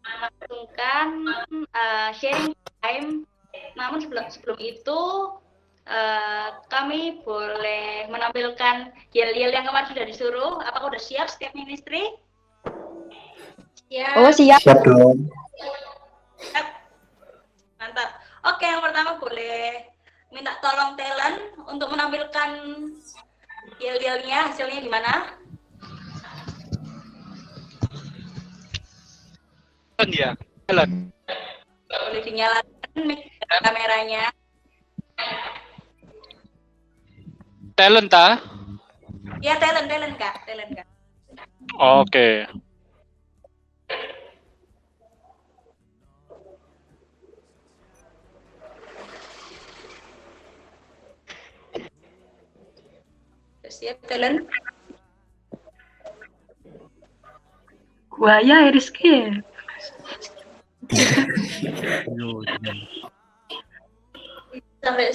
melangsungkan sharing time. Namun sebelum itu kami boleh menampilkan yel-yel yang kemarin sudah disuruh. Apakah sudah siap setiap ministry? Oh, siap. Siap dong. Siap. Mantap. Oke, yang pertama boleh minta tolong talent untuk menampilkan yel-yelnya, hasilnya gimana? Ya, talent. Boleh dinyalakan kameranya. Talent ah? Ya, talent Kak. Oke. Siap, talent. Buaya Rizky. Sampai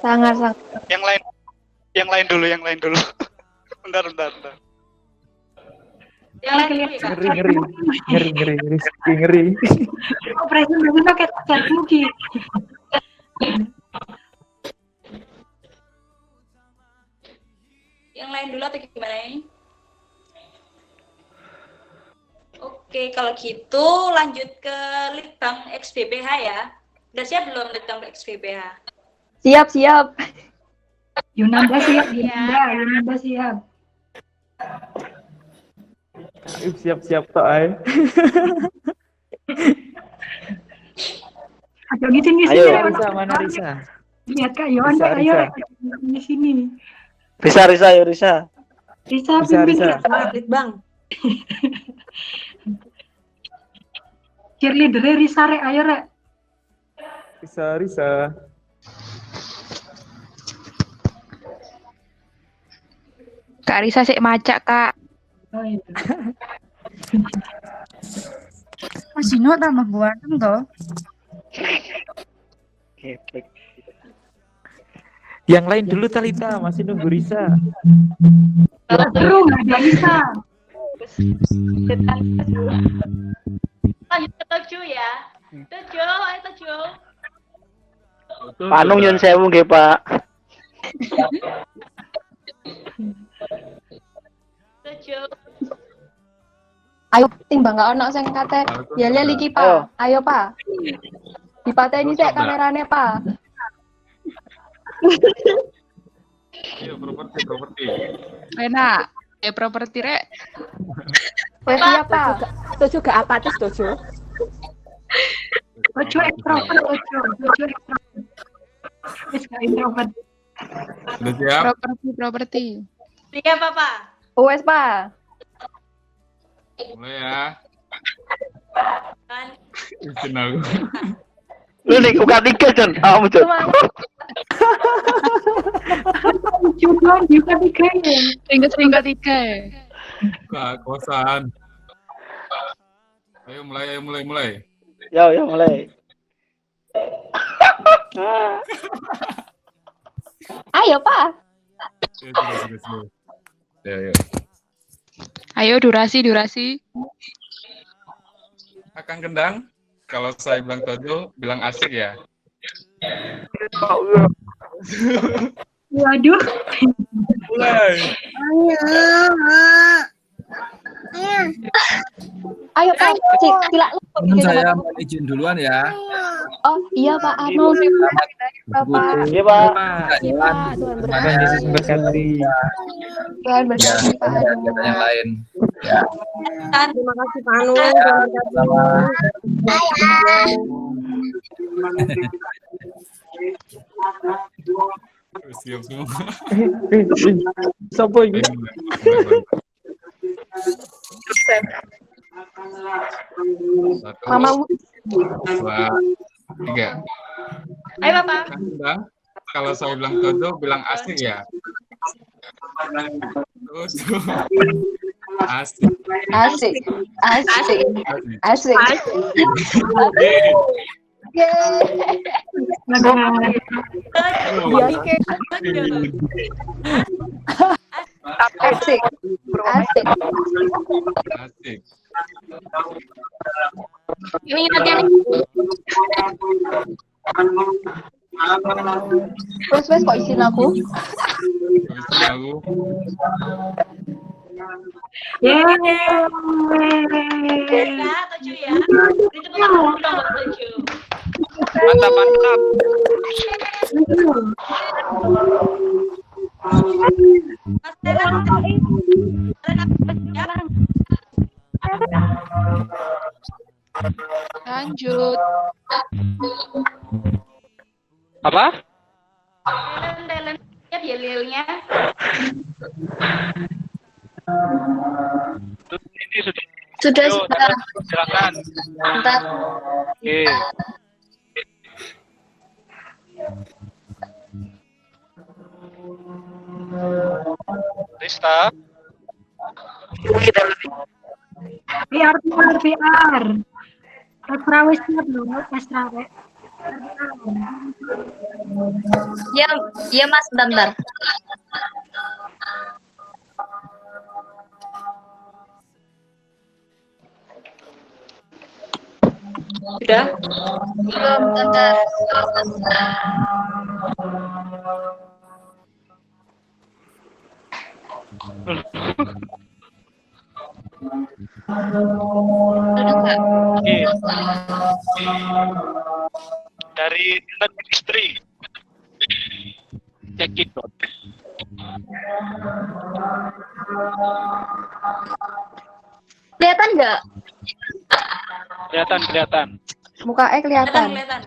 Sangat. Yang lain dulu. Bentar. yang lain dulu ya, Kak. Ngeri, Rizky, ngeri. Operasi pakai cat mugi. Yang lain dulu atau gimana ini? Oke, kalau gitu lanjut ke Litbang XBPH ya. Udah siap belum Litbang XBPH? Siap. Yunanda siap, Ya. Yunanda siap. Siap toh, ay. Ayo di sini. Risa, mana Risa? Lihat Kak Yonda, ayo di sini. Risa. Risa pimpin Risa. Litbang. Cheerleader Risa rek, ayo rek. Risa. Kak Risa sik macak, Kak. Oh iya. Mas Dino tambah buatan toh. Yang lain dulu Talita, masih nunggu Risa. Seru nggak ada Risa. Lanjut ke Tojo ya. Tojo. Panung nyun sewu nggih, Pak. Tojo. Ayo timbang gak ono sing kate yel-yel iki, Pak. Ayo, Pak. Dipateni sik kamerane, Pak. Ayo properti. Enak. Properti rek. Wes siap, Pak. Tojo gak apatis, Tojo. Tojo ekstrovert, Tojo ekstrovert. Wes gak introvert. Udah siap? Properti. Siap apa? Wes, Pak. Mulai ya. Kan. Izin aku. Lu nih UK3 Jon. Awakmu Jon. Coba juga tiga ya. Tingkat tiga ya. Kak, kosan. Ayo mulai. Ya mulai. Ayo, Pak. Ya. Ayo durasi. Akan kendang. Kalau saya bilang Tojo, bilang asik ya. Waduh. Mulai. Ayo. Ayo Pak, sila Teman saya mohon izin duluan ya. Oh iya Pak Anu. Bapak. Iya, Pak. Iya Pak, Tuhan Tuhan Yesus memberkati. Tuhan Ya, berkati Pak Anu. kegiatan yang lain. Ya. Terima kasih Pak Anu. Siap semua. Sopo ini? Satu, Mama dua, tiga. Ayo Bapak. Kan Bang, kalau saya bilang Todo, bilang asik ya. Terus, asik. asik. Asik. Asik. Iya, Kek. Asik. Asik. Asik. Ini latihan. Wes kok izin aku? Habis tahu. Ya, 7 ya. Beri tepuk tangan dong buat 7. Mantap, mantap. Mas Tera, Lanjut. Apa? talent lihat ya Lilnya. Ini sudah. Sudah, Ayo, sudah. silakan. Bentar. Oke. Rista. PR. Wis siap lho, Astra. Ya, ya Mas, bentar. Sudah? Belum, bentar. Oke. Dari Internet Ministry. Cekidot. Kelihatan nggak? Kelihatan. Muka kelihatan. Kelihatan.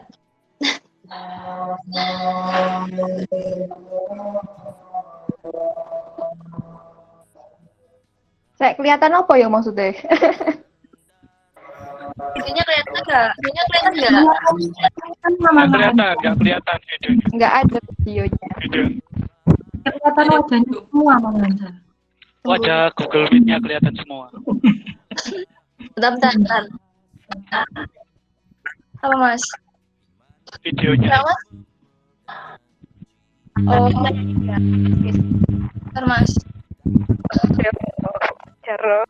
Saya kelihatan apa ya maksudnya? Videonya kelihatan nggak? Nggak kelihatan videonya. Nggak ada videonya. Kelihatan wajahnya semua Mangansa. Wajah Google Meet-nya kelihatan semua. Bentar. Apa Mas? Videonya. Kenapa? Oh, bentar Mas. Cara.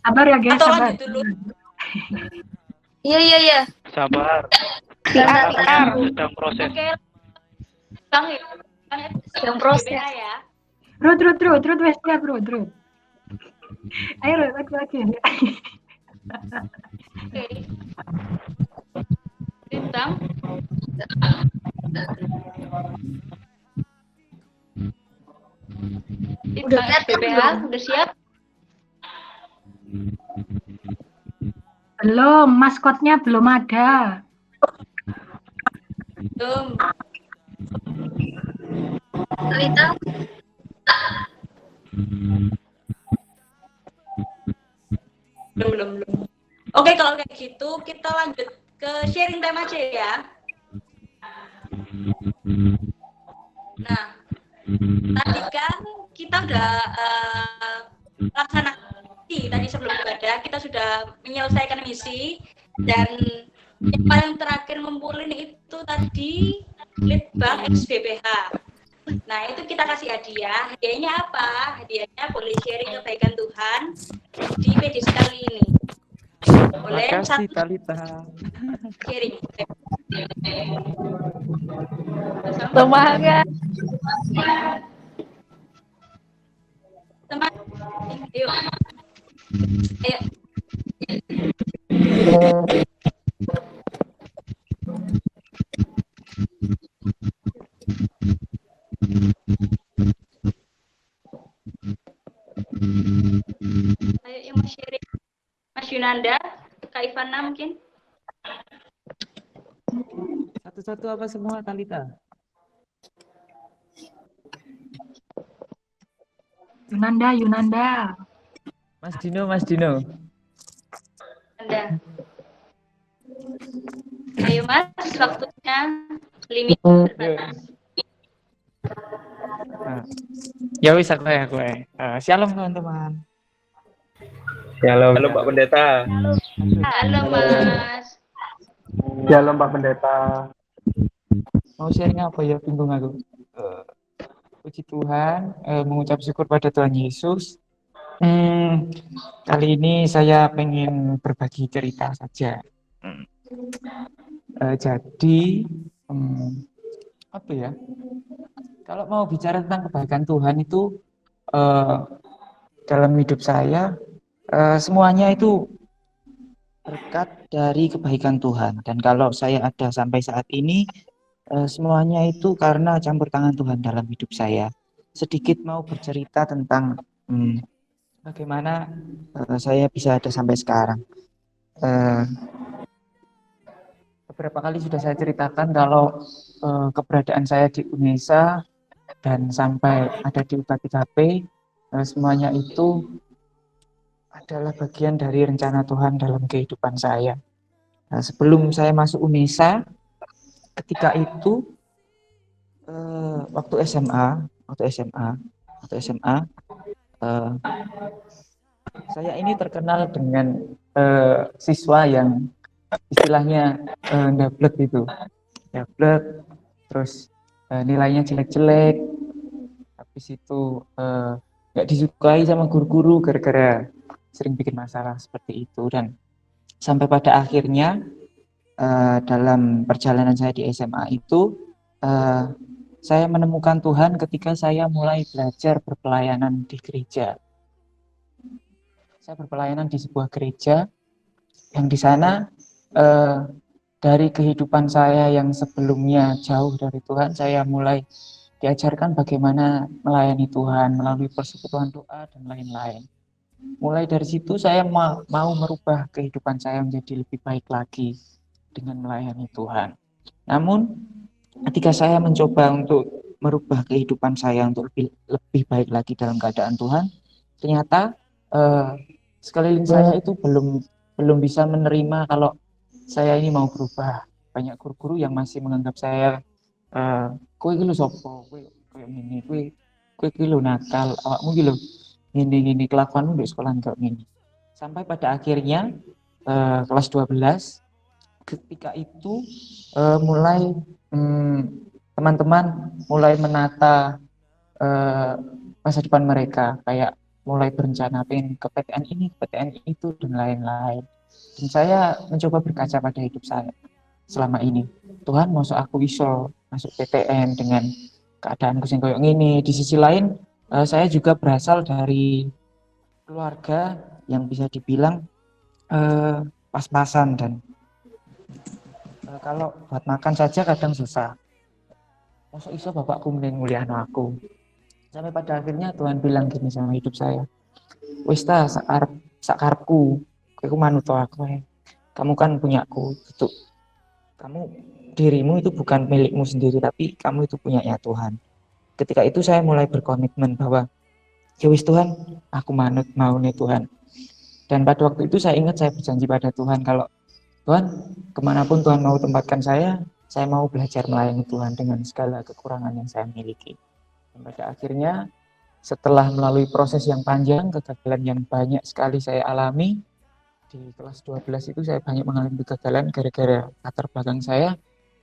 Sabar ya guys, Atau sabar. lanjut dulu. Iya. Sabar. PR. Sedang proses. Oke. Bang, Yang proses. ya. Rut, wes siap, Rut. Ayo, Rut, lagi. Oke. Bintang. Udah kelihatan BPH, belum? udah siap? Belum, maskotnya belum ada. Belum. Talita. Belum. Oke, kalau kayak gitu kita lanjut ke sharing time aja ya. Nah, tadi kan kita udah laksanakan tadi sebelum ibadah, kita sudah menyelesaikan misi dan yang paling terakhir ngumpulin itu tadi Litbang XBPH. Nah, itu kita kasih hadiah. Hadiahnya apa? Hadiahnya boleh sharing kebaikan Tuhan di PDC kali ini. Boleh Makasih satu Talita. sharing. Semangat. Yuk, ayo. Ayo yang mau sharing. Mas Yunanda, Kak Ivana mungkin. Satu-satu apa semua, Talita? Yunanda. Mas Dino. Anda. Ayo Mas, waktunya limit Yuk. terbatas. Nah, ya wis aku ya. Shalom teman-teman. Halo Pak Pendeta. Halo Mas. Halo Pak Pendeta. Mau sharing apa ya? Bingung aku. Puji Tuhan, mengucap syukur pada Tuhan Yesus. Kali ini saya pengen berbagi cerita saja. Jadi, apa ya? Kalau mau bicara tentang kebaikan Tuhan itu dalam hidup saya, semuanya itu berkat dari kebaikan Tuhan. Dan kalau saya ada sampai saat ini, semuanya itu karena campur tangan Tuhan dalam hidup saya. Sedikit mau bercerita tentang bagaimana saya bisa ada sampai sekarang. Beberapa kali sudah saya ceritakan kalau keberadaan saya di UNESA dan sampai ada di UKTKP, semuanya itu adalah bagian dari rencana Tuhan dalam kehidupan saya. Nah, sebelum saya masuk UNESA, ketika itu waktu SMA, saya ini terkenal dengan siswa yang istilahnya ndablek gitu, terus nilainya jelek-jelek, habis itu nggak disukai sama guru-guru gara-gara sering bikin masalah seperti itu. Dan sampai pada akhirnya dalam perjalanan saya di SMA itu saya menemukan Tuhan ketika saya mulai belajar berpelayanan di gereja. Saya berpelayanan di sebuah gereja yang di sana dari kehidupan saya yang sebelumnya jauh dari Tuhan, saya mulai diajarkan bagaimana melayani Tuhan melalui persekutuan doa dan lain-lain. Mulai dari situ saya mau merubah kehidupan saya menjadi lebih baik lagi dengan melayani Tuhan. Namun ketika saya mencoba untuk merubah kehidupan saya untuk lebih baik lagi dalam keadaan Tuhan, ternyata sekeliling saya itu belum bisa menerima kalau saya ini mau berubah. Banyak guru-guru yang masih menganggap saya kowe iki lho sapa, kowe ngene, kowe iki lho nakal, awakmu iki lho ngene kelakuanmu di sekolah enggak ngene. Sampai pada akhirnya kelas 12, ketika itu mulai teman-teman mulai menata masa depan mereka, kayak mulai berencana pengen ke PTN ini, PTN itu, dan lain-lain. Dan saya mencoba berkaca pada hidup saya selama ini. Tuhan, masa aku iso masuk PTN dengan keadaanku sing koyo ngene. Di sisi lain, saya juga berasal dari keluarga yang bisa dibilang pas-pasan, dan kalau buat makan saja kadang susah. Masa iso bapakku mending nguliahno aku. Sampai pada akhirnya Tuhan bilang gini sama hidup saya, wis ta sakarepku, kowe manut aku. Kamu kan punyaku, itu kamu, dirimu itu bukan milikmu sendiri, tapi kamu itu punyanya Tuhan. Ketika itu saya mulai berkomitmen bahwa ya wis Tuhan, aku manut mau nih Tuhan. Dan pada waktu itu saya ingat saya berjanji pada Tuhan, kalau Tuhan, kemanapun Tuhan mau tempatkan saya mau belajar melayani Tuhan dengan segala kekurangan yang saya miliki. Dan pada akhirnya, setelah melalui proses yang panjang, kegagalan yang banyak sekali saya alami, di kelas 12 itu saya banyak mengalami kegagalan gara-gara latar belakang saya,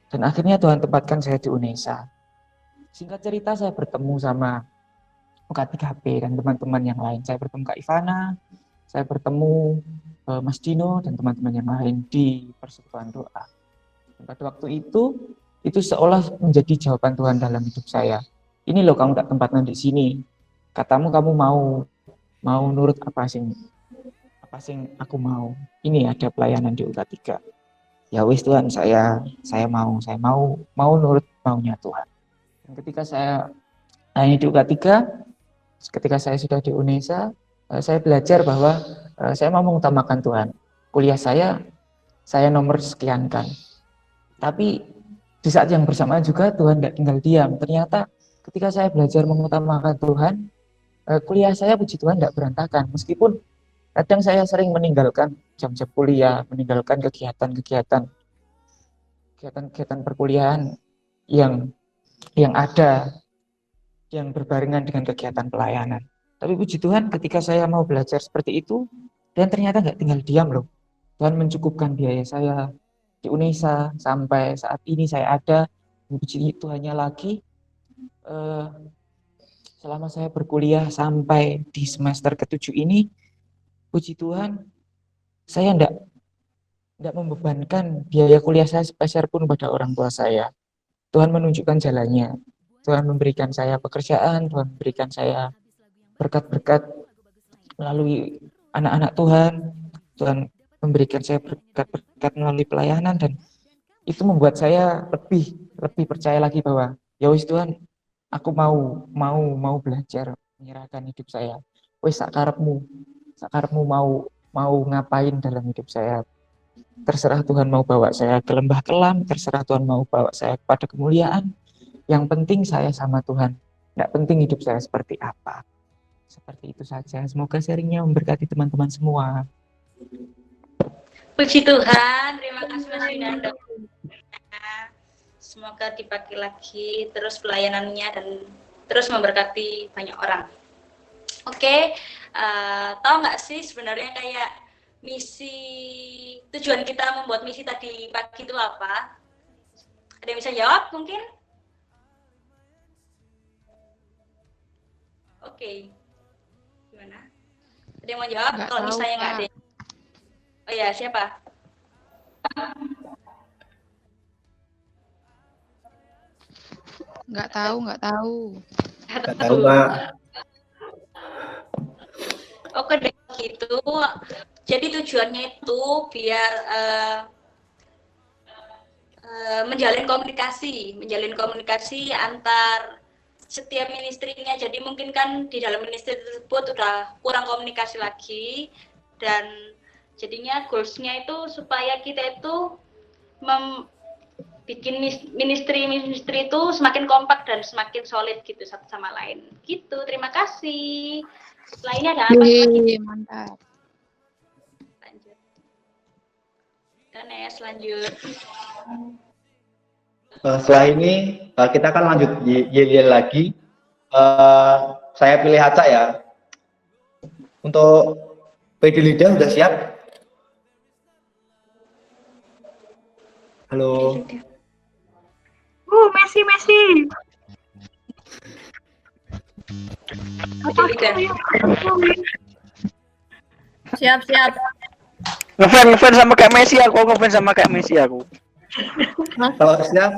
dan akhirnya Tuhan tempatkan saya di UNESA. Singkat cerita, saya bertemu sama UKTKP dan teman-teman yang lain. Saya bertemu Kak Ivana, saya bertemu Mas Dino dan teman-teman yang lain di persekutuan doa. Dan pada waktu itu seolah menjadi jawaban Tuhan dalam hidup saya. Ini loh, kamu tak tempatkan di sini. Katamu kamu mau mau nurut apa sing aku mau. Ini ada pelayanan di UK3. Ya wis Tuhan, saya mau nurut maunya Tuhan. Dan ketika saya di UK3, ketika saya sudah di UNESA, saya belajar bahwa saya mau mengutamakan Tuhan. Kuliah saya nomor sekian kan. Tapi di saat yang bersamaan juga Tuhan nggak tinggal diam. Ternyata ketika saya belajar mengutamakan Tuhan, kuliah saya puji Tuhan nggak berantakan. Meskipun kadang saya sering meninggalkan jam-jam kuliah, meninggalkan kegiatan perkuliahan yang ada, yang berbarengan dengan kegiatan pelayanan. Tapi puji Tuhan ketika saya mau belajar seperti itu, dan ternyata nggak tinggal diam loh. Tuhan mencukupkan biaya saya di UNESA sampai saat ini saya ada. Puji Tuhannya lagi, selama saya berkuliah sampai di semester ke-7 ini, puji Tuhan, saya enggak membebankan biaya kuliah saya sepeser pun pada orang tua saya. Tuhan menunjukkan jalannya. Tuhan memberikan saya pekerjaan, Tuhan memberikan saya berkat-berkat melalui anak-anak Tuhan. Tuhan memberikan saya berkat-berkat melalui pelayanan, dan itu membuat saya lebih percaya lagi bahwa ya wis Tuhan, aku mau belajar menyerahkan hidup saya. Wis sakarepmu mau ngapain dalam hidup saya. Terserah Tuhan mau bawa saya ke lembah kelam, terserah Tuhan mau bawa saya kepada kemuliaan. Yang penting saya sama Tuhan. Nggak penting hidup saya seperti apa. Seperti itu saja. Semoga sharingnya memberkati teman-teman semua. Puji Tuhan, terima kasih Mas Winanda. Semoga dipakai lagi terus pelayanannya dan terus memberkati banyak orang. Oke, tahu nggak sih sebenarnya kayak tujuan kita membuat misi tadi pagi itu apa? Ada yang bisa jawab mungkin? Oke, gimana? Ada yang mau jawab? Nggak Kalau tahu, misalnya nggak Kak. ada. Oh ya, siapa? Nggak tahu. Nggak tahu, Pak. Oke deh gitu. Jadi tujuannya itu biar menjalin komunikasi antar setiap ministrinya. Jadi mungkin kan di dalam ministry tersebut udah kurang komunikasi lagi, dan jadinya goals-nya itu supaya kita itu bikin ministry itu semakin kompak dan semakin solid gitu satu sama lain. Gitu, terima kasih. Lainnya ada apa? Mantap. Lanjut. Dan lanjut. Setelah ini kita akan lanjut yel lagi. Saya pilih Haca ya. Untuk PD Lidah udah siap? Halo. Messi. Siap. Ngefans sama kayak Messi aku. Kalau siap,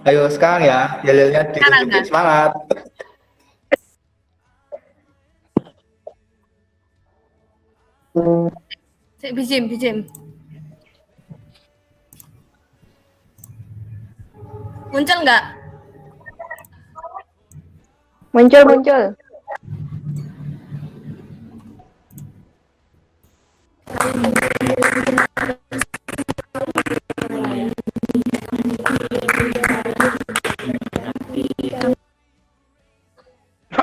ayo sekarang ya. Yelnya ditunjukin, semangat. Bijim. Muncul nggak? Muncul.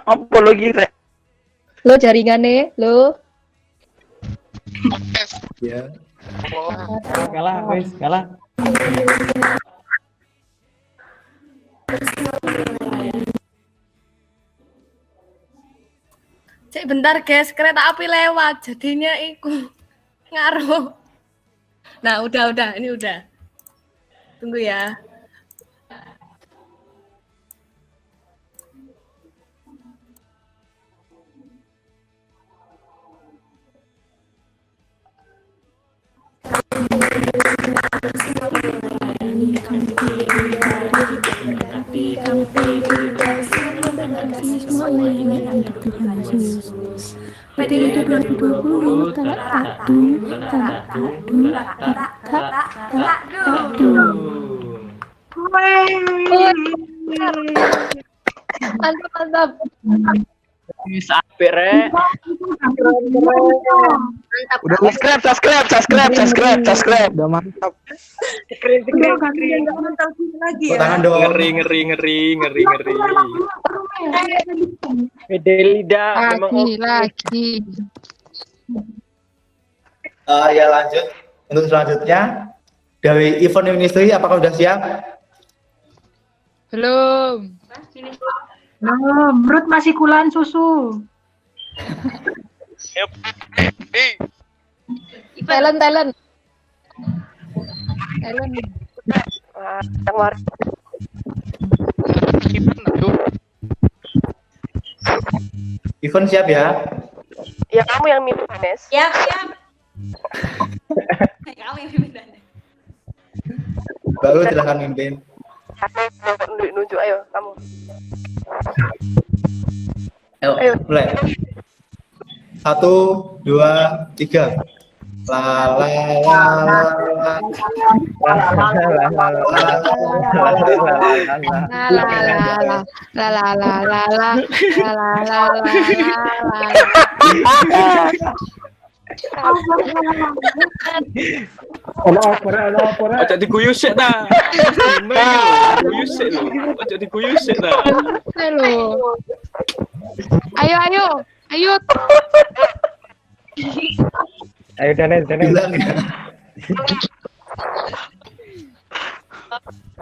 Apa lagi rek? Lo jaringannya, lo. Ya. Kalah. Cek bentar guys, kereta api lewat, jadinya iku ngaruh. Nah, udah, ini udah. Tunggu ya. Semua ini untuk Tuhan Yesus. Yesus. PDIP 2020 telak takdu, telak takdu, tak takdu. Mantap. Bisa apik rek. Udah subscribe. Udah mantap. Tangan dong. Ngeri. Medelida memang lagi. Ya lanjut. Untuk selanjutnya dari event ministry, apakah sudah siap? Belum. Menurut masih kulan susu. Talent. Event siap ya? Ya kamu yang mimpin, Nes. Siap. Kamu yang mimpin. Baru silahkan mimpin. Nunjuk, ayo kamu. Ayo, mulai. 1, 2, 3. La la la Ojo diguyu sik ta. Guyu sik lho. Ojo diguyu sik ta. Ayo. Ayo Danes. Bilang ya.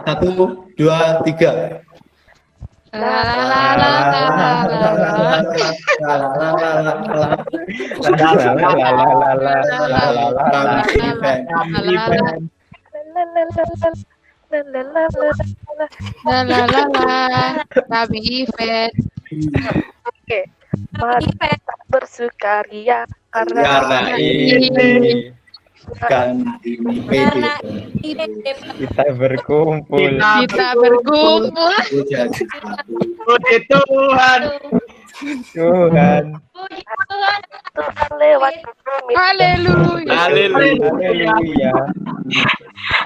1, 2, 3. Kami event. Oke. Mari bersukaria Karena ini Kan ini kita berkumpul. Puji Tuhan. Tuhan lewat kami. Haleluya.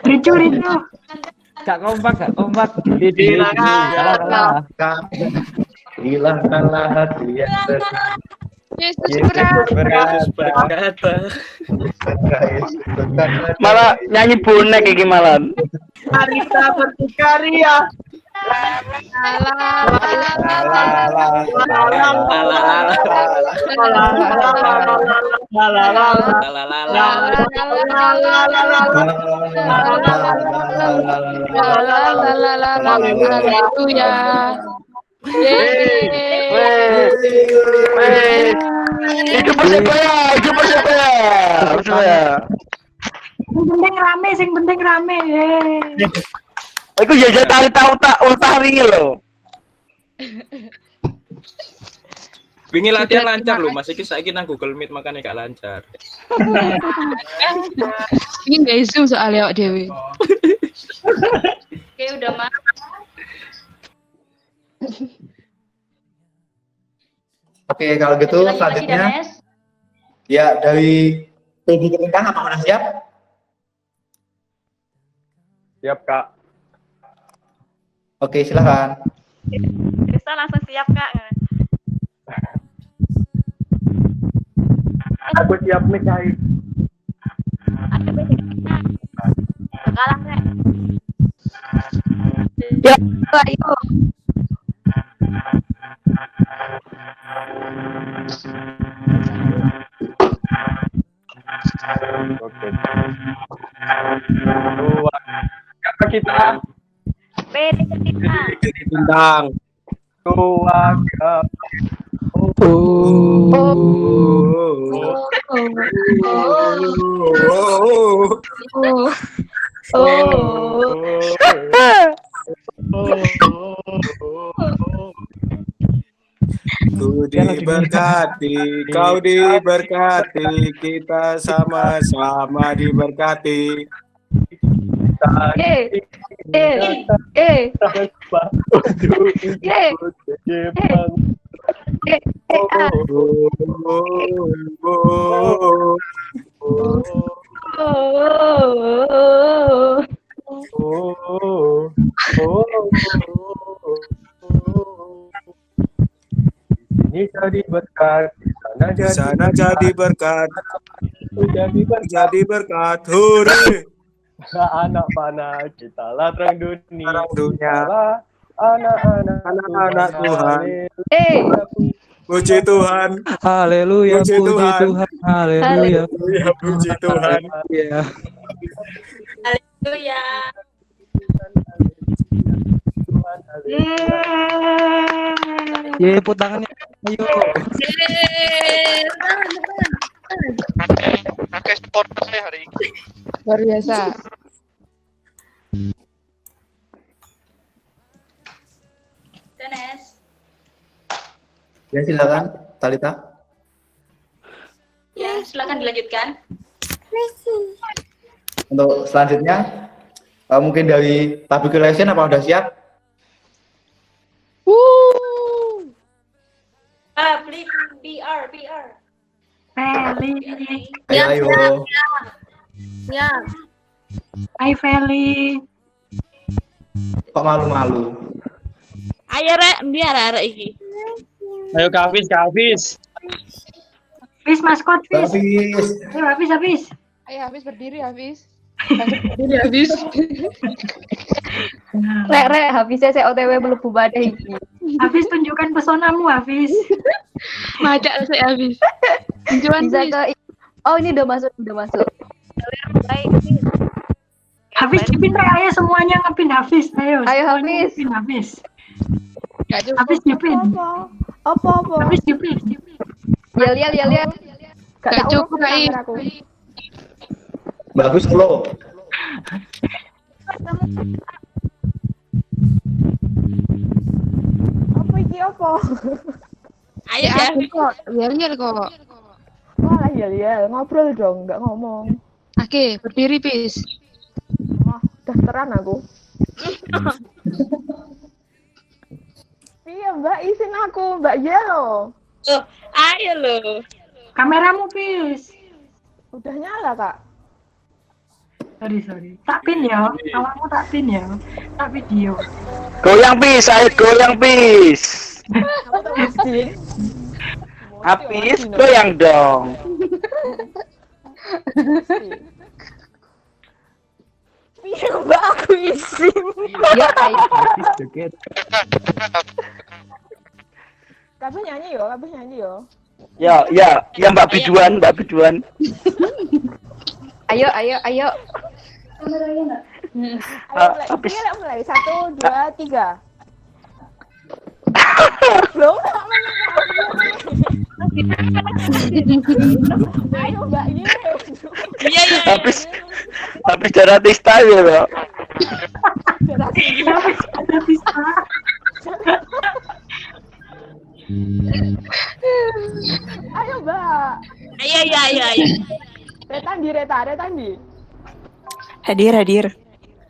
Ricu. Gak kompak. Hilangkanlah hati yang Yesus berkata. Malah nyanyi bonek iki malah. Mari kita bersukaria. Itu Persebaya. Sing penting rame. Iku ya tahu ultah wingi lho. Wingi latihan lancar lho, Mas. Iki saiki nang Google Meet makane gak lancar. Ini nggak Zoom soalnya awak dewe. Oke, udah Mas. Oke, kalau gitu selanjutnya ya dari PD Kementang, apakah sudah siap? Siap, Kak. Oke, silakan. Kita langsung siap, Kak. Aku siap nih, Kak. Kalah, Kak. Ya, ayo. Oke. Kata kita bintang keluarga. Ku diberkati, kau diberkati, kita sama-sama diberkati. Ini jadi berkat, Di sana jadi berkat, jadi berkat, hore. anak panah kita lah terang dunia, Dunia. anak-anak Tuhan. Puji Tuhan. Haleluya, Puji puji Tuhan. Tuhan, haleluya. Puji Tuhan. Ya. Haleluya. Ye, tepuk tangannya. Ayo. Pakai sport saya hari ini. Luar biasa. Danes. Ya silakan, Talita. Ya, silakan dilanjutkan. Untuk selanjutnya, mungkin dari public relation apa udah siap? Public PR. Feli. Ayo. Ya. Hai Feli. Kok malu-malu? Ayo rek, biar arek iki. Ayo Kak Hafiz. Fis maskot Fis. Hafiz. Ayo Hafiz. Ayo Hafiz berdiri Hafiz. Berdiri Hafiz. Rek, Hafiz saya OTW belum bubar deh iki. Hafiz tunjukkan pesonamu Hafiz. Macak saya Hafiz. Tunjukan Bisa ke Oh, ini udah masuk. Hafiz dipin ayo semuanya ngepin Hafiz. Ayo Hafiz. Ngepin Hafiz. Hafiz dipin. Apa? Hafiz dipin. Ya. Gak cukup aku. Bagus flow. Apa iki apa? Ayo ya. kok. Yel kok. Malah ya, ngobrol dong, nggak ngomong. Oke, berdiri Pis. Daftaran aku. Iya Mbak, izin aku, Mbak Yelo. Ayo lo. Kameramu Pis. Udah nyala Kak. Sorry. Tak pin ya. Awakmu tak pin ya. Tak video. Goyang bis, ayo goyang bis. Habis goyang dong. Iya Mbak, aku izin. Ya, Joget. Kabeh nyanyi yo. Ya Mbak Biduan. Ayo. Habis. Mulai 1, 2, 3. Belum. Ayo Mbak, Iya. Habis darah tista ya, Mbak. Ayo Mbak. Ayo. Retandi. Hadir.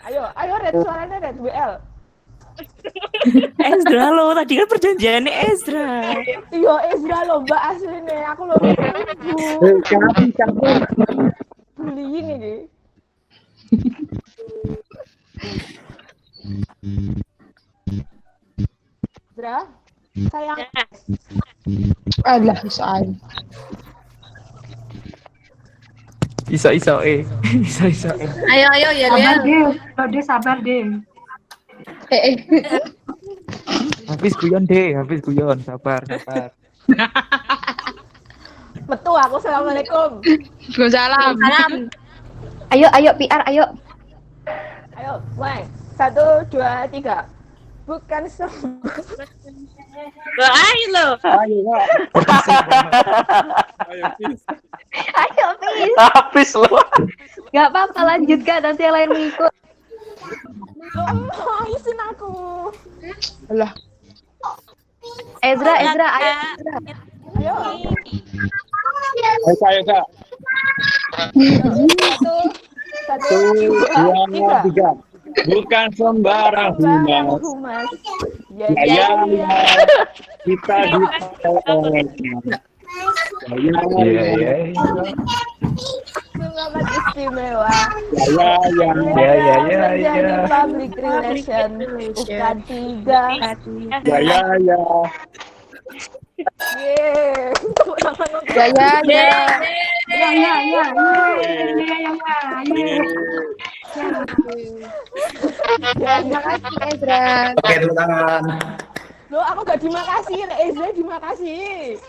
Ayo Red, suaranya Red WL. Ezra lo, tadi kan perjanjiannya Ezra. Iya Ezra lo Mbak aslinya, aku lo bullying ini. Ezra, sayang. Alah, soal. Bisa. Ayo ya. Sabar deh. Hafiz guyon, sabar. Betul aku, assalamualaikum. Waalaikumsalam. Ayo PR, ayo. Ayo, mulai. 1, 2, 3. Bukan semua. Ayo lo. Ayo, Pis. Habis lo. Gak apa-apa, lanjutkan. Nanti yang lain mengikut. Izin aku. Alah. Ezra, ayo. Ayo. Ayo Kak. 1, 2, 3. Bukan sembarang humas. Ya, kita Iya. Sangat istimewa. Ya. Menjadi public relation bukan 3. Ya. Yeay. Terima kasih Ezra. Oke, tepuk tangan. Loh, aku gak dimakasih, Ezra dimakasih.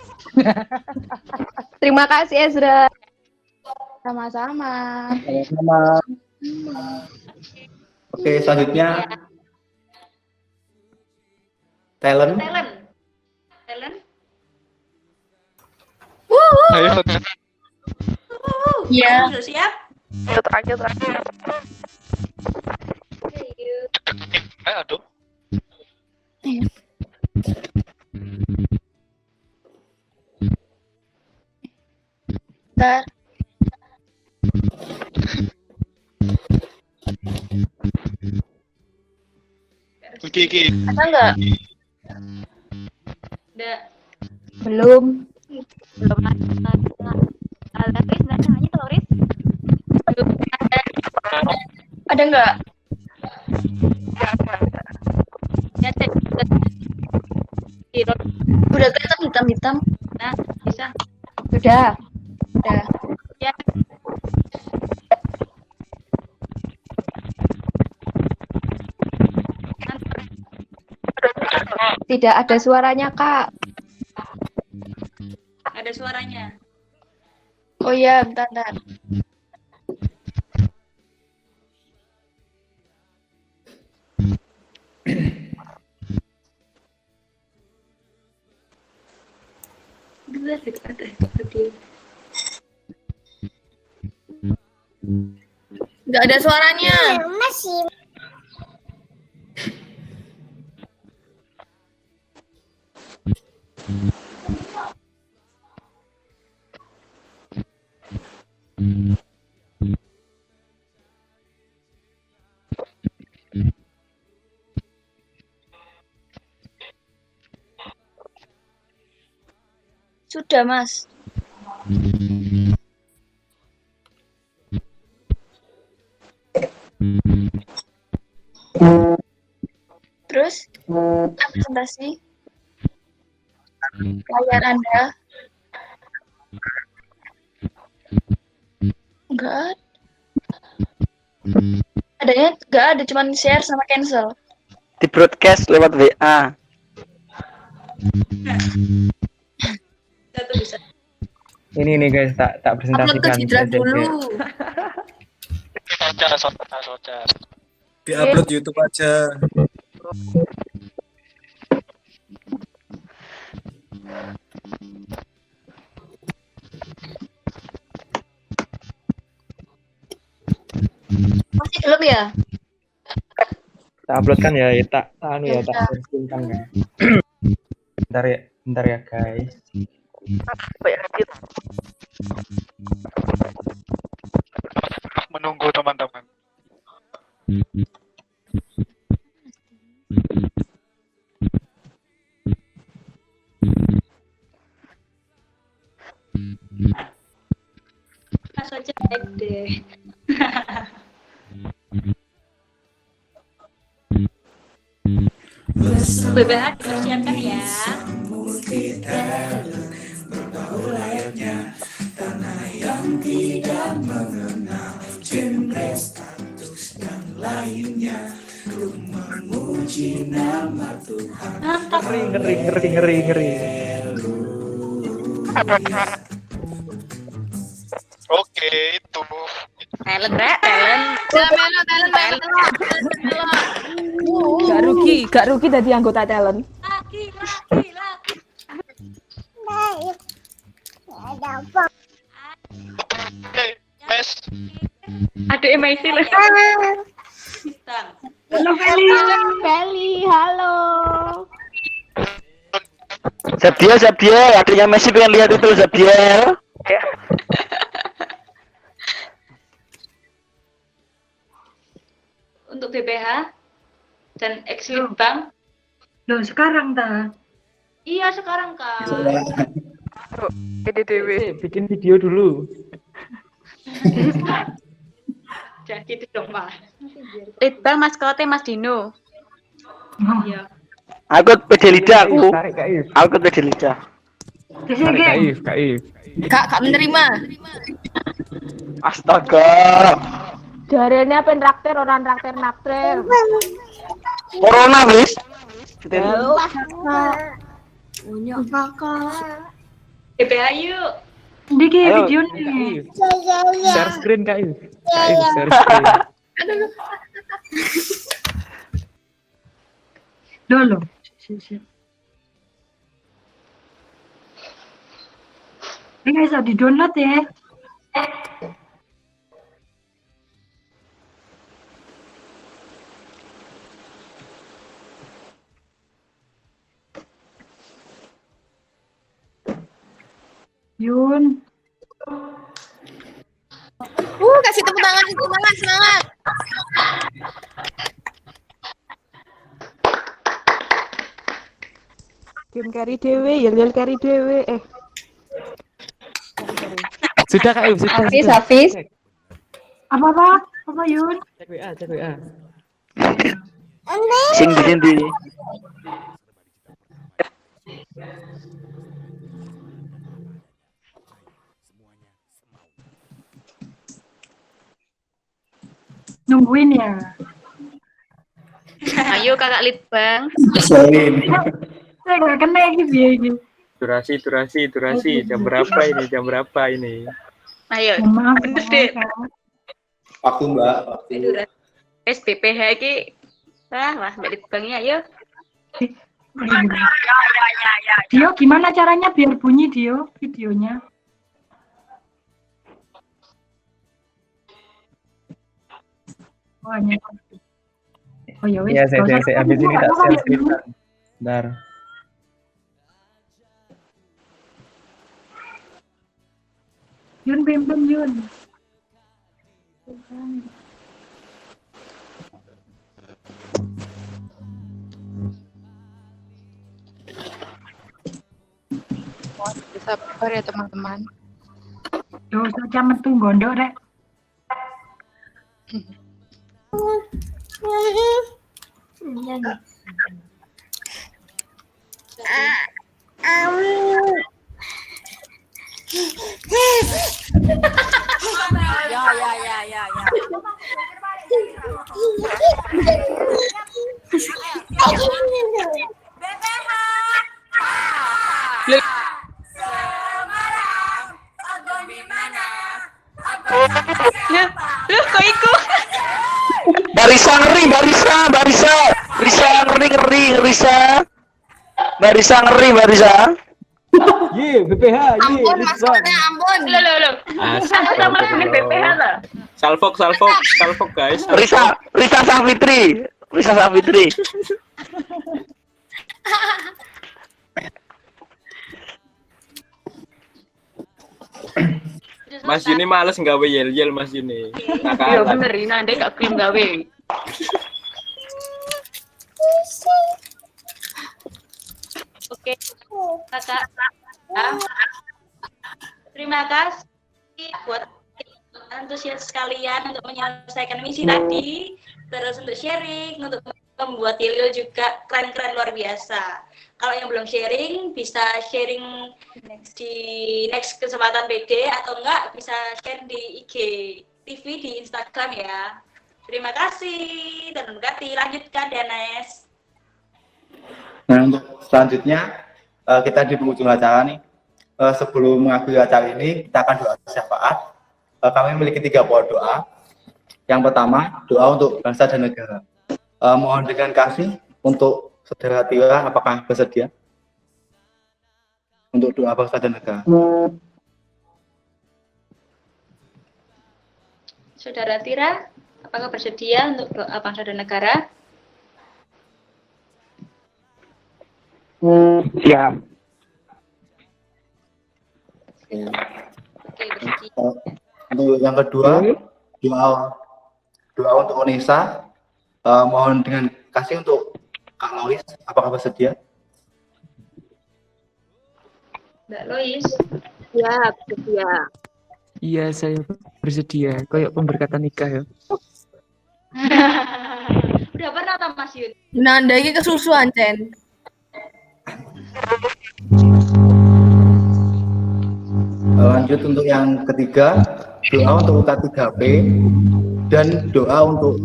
Terima kasih Ezra. Sama-sama. Sama-sama. Oke, selanjutnya talent. Ayo, Iya. Sudah siap? Terakhir. aduh. Bentar. Oke. Ada nggak? Udah. Belum. Ada nggak? Udah kelihatan hitam. Nah, bisa. Sudah. Ya. Tidak ada suaranya, Kak. Ada suaranya. Oh iya, bentar. Nggak ada suaranya. Masih. Sudah, Mas. Terus, presentasi layar Anda. Enggak. Adanya enggak ada, cuman share sama cancel. Di broadcast lewat WA. Satu bisa. Ini nih guys, tak Upload ke presentasikan. Jitra dulu. Socar. Di upload YouTube aja. Masih belum ya? Tak upload kan ya, tak versikan kan. Bentar ya guys. Menunggu teman-teman. Langsung aja like deh. BBH dipersiapkan ya. Mantap. Ngeri. Oke, itu. Talent, talent. Gak rugi jadi anggota talent. Laki. Mes. Aduh, MIC lah. Halo Feli, halo. Zabdiel, adiknya Messi pengen lihat itu Zabdiel. Untuk BPH dan Exlib Bank Loh, sekarang ta? Iya, sekarang, Kak. PDDW bikin video dulu. Jadi itu dong, Pak. Litbang maskote Mas Dino. Iya. Aku PD lidah aku. Tarik Kaif. Aku PD lidah. Tarik Kaif. Kak menerima. Astaga. Jarene apa traktir orang traktir naktir. Corona wis. Punya kakak. Ayo. Diki Ayo, video nih. Share screen Kaif. Kaif share screen. Dulu. Ini bisa di-download ya. Yun. Kasih tepuk tangan, semangat. Kim carry dewe, yel carry dewe. Sudah Kaif, sudah. Hafiz. Apa Yun? Cek WA. Sing di. Nungguin ya. Ayo Kakak Litbang. Saya nggak kena ini biaya. Durasi. Jam berapa ini? Ayo. Bener deh. Waktu Mbak. SBPH iki. Wah, Mbak Litbangnya ayo. Dio, gimana caranya biar bunyi Dio videonya? Oh ya wis. Iya, saya ambil sini tak share screen. Bentar. Yun, bem Yun. Sabar ya teman-teman. Yo, saja metu gondok rek. Ya. Loh, kok iku? Barisa ngeri. Ye, BPH, ye. Ampun, maksudnya ampun. Loh. Sama dengan BPH lah. Salfok guys. Risa Safitri. Mas Yuni males nggawe yel Mas Yuni. Iya bener, ini nanti gak krim gawe. Oke, Kakak. Terima kasih buat antusias sekalian untuk menyelesaikan misi tadi, terus untuk sharing, untuk membuat Yel juga keren-keren luar biasa. Kalau yang belum sharing, bisa sharing di next kesempatan PD atau enggak bisa share di IG TV di Instagram ya. Terima kasih dan berkati. Lanjutkan Danes. Nah, untuk selanjutnya kita di penghujung acara nih. Sebelum mengakhiri acara ini, kita akan doa syafaat. Kami memiliki 3 buah doa. Yang pertama, doa untuk bangsa dan negara. Mohon dengan kasih untuk Saudara Tira, apakah bersedia untuk doa bangsa dan negara? Saudara Tira, apakah bersedia untuk doa bangsa dan negara? Siap. Oke, bersedia. Untuk yang kedua, doa untuk Unesa. Mohon dengan kasih untuk Kak Lois, apakah bersedia? Mbak Lois. Ya, bersedia. Iya, saya bersedia. Kayak pemberkatan nikah ya. Udah pernah tak Mas Yun? Nanda iki kesusuan, Cen. Lanjut untuk yang ketiga, doa untuk UK3P dan doa untuk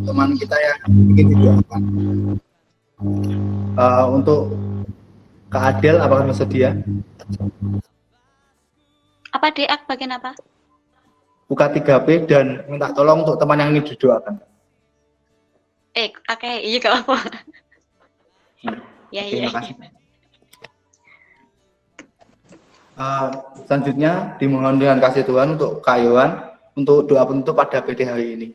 teman kita yang ingin didoakan. Untuk Kak Adel, apakah bersedia? Apa DA bagian apa? UK3P dan minta tolong untuk teman yang ingin didoakan. Oke, iya gak apa-apa. Ya, Terima iya. kasih. Selanjutnya dimohon dengan kasih Tuhan untuk Kak Yohan untuk doa penutup pada PD hari ini.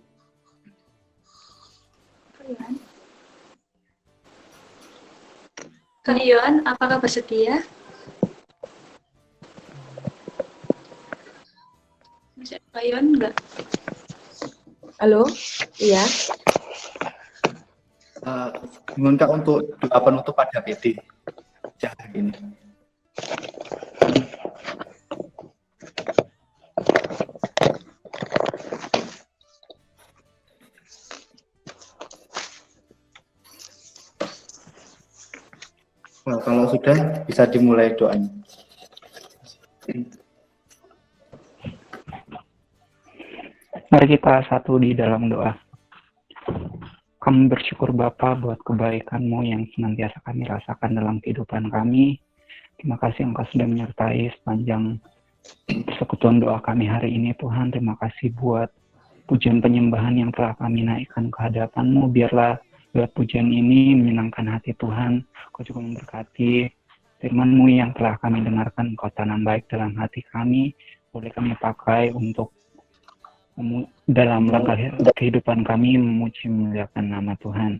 Kak Yohan, apakah bersedia? Bisa Kak Yohan enggak? Halo, iya. Mohon Kak untuk doa penutup pada PD hari ini. Nah, kalau sudah bisa dimulai doanya. Mari kita satu di dalam doa. Kami bersyukur Bapa buat kebaikan-Mu yang senantiasa kami rasakan dalam kehidupan kami. Terima kasih Engkau sudah menyertai sepanjang persekutuan doa kami hari ini Tuhan. Terima kasih buat pujian penyembahan yang telah kami naikkan ke hadapan-Mu. Biarlah lewat pujian ini menyenangkan hati Tuhan. Kau juga memberkati firman-Mu yang telah kami dengarkan. Kau tanam baik dalam hati kami. Boleh kami pakai untuk dalam langkah kehidupan kami memuji memuliakan nama Tuhan.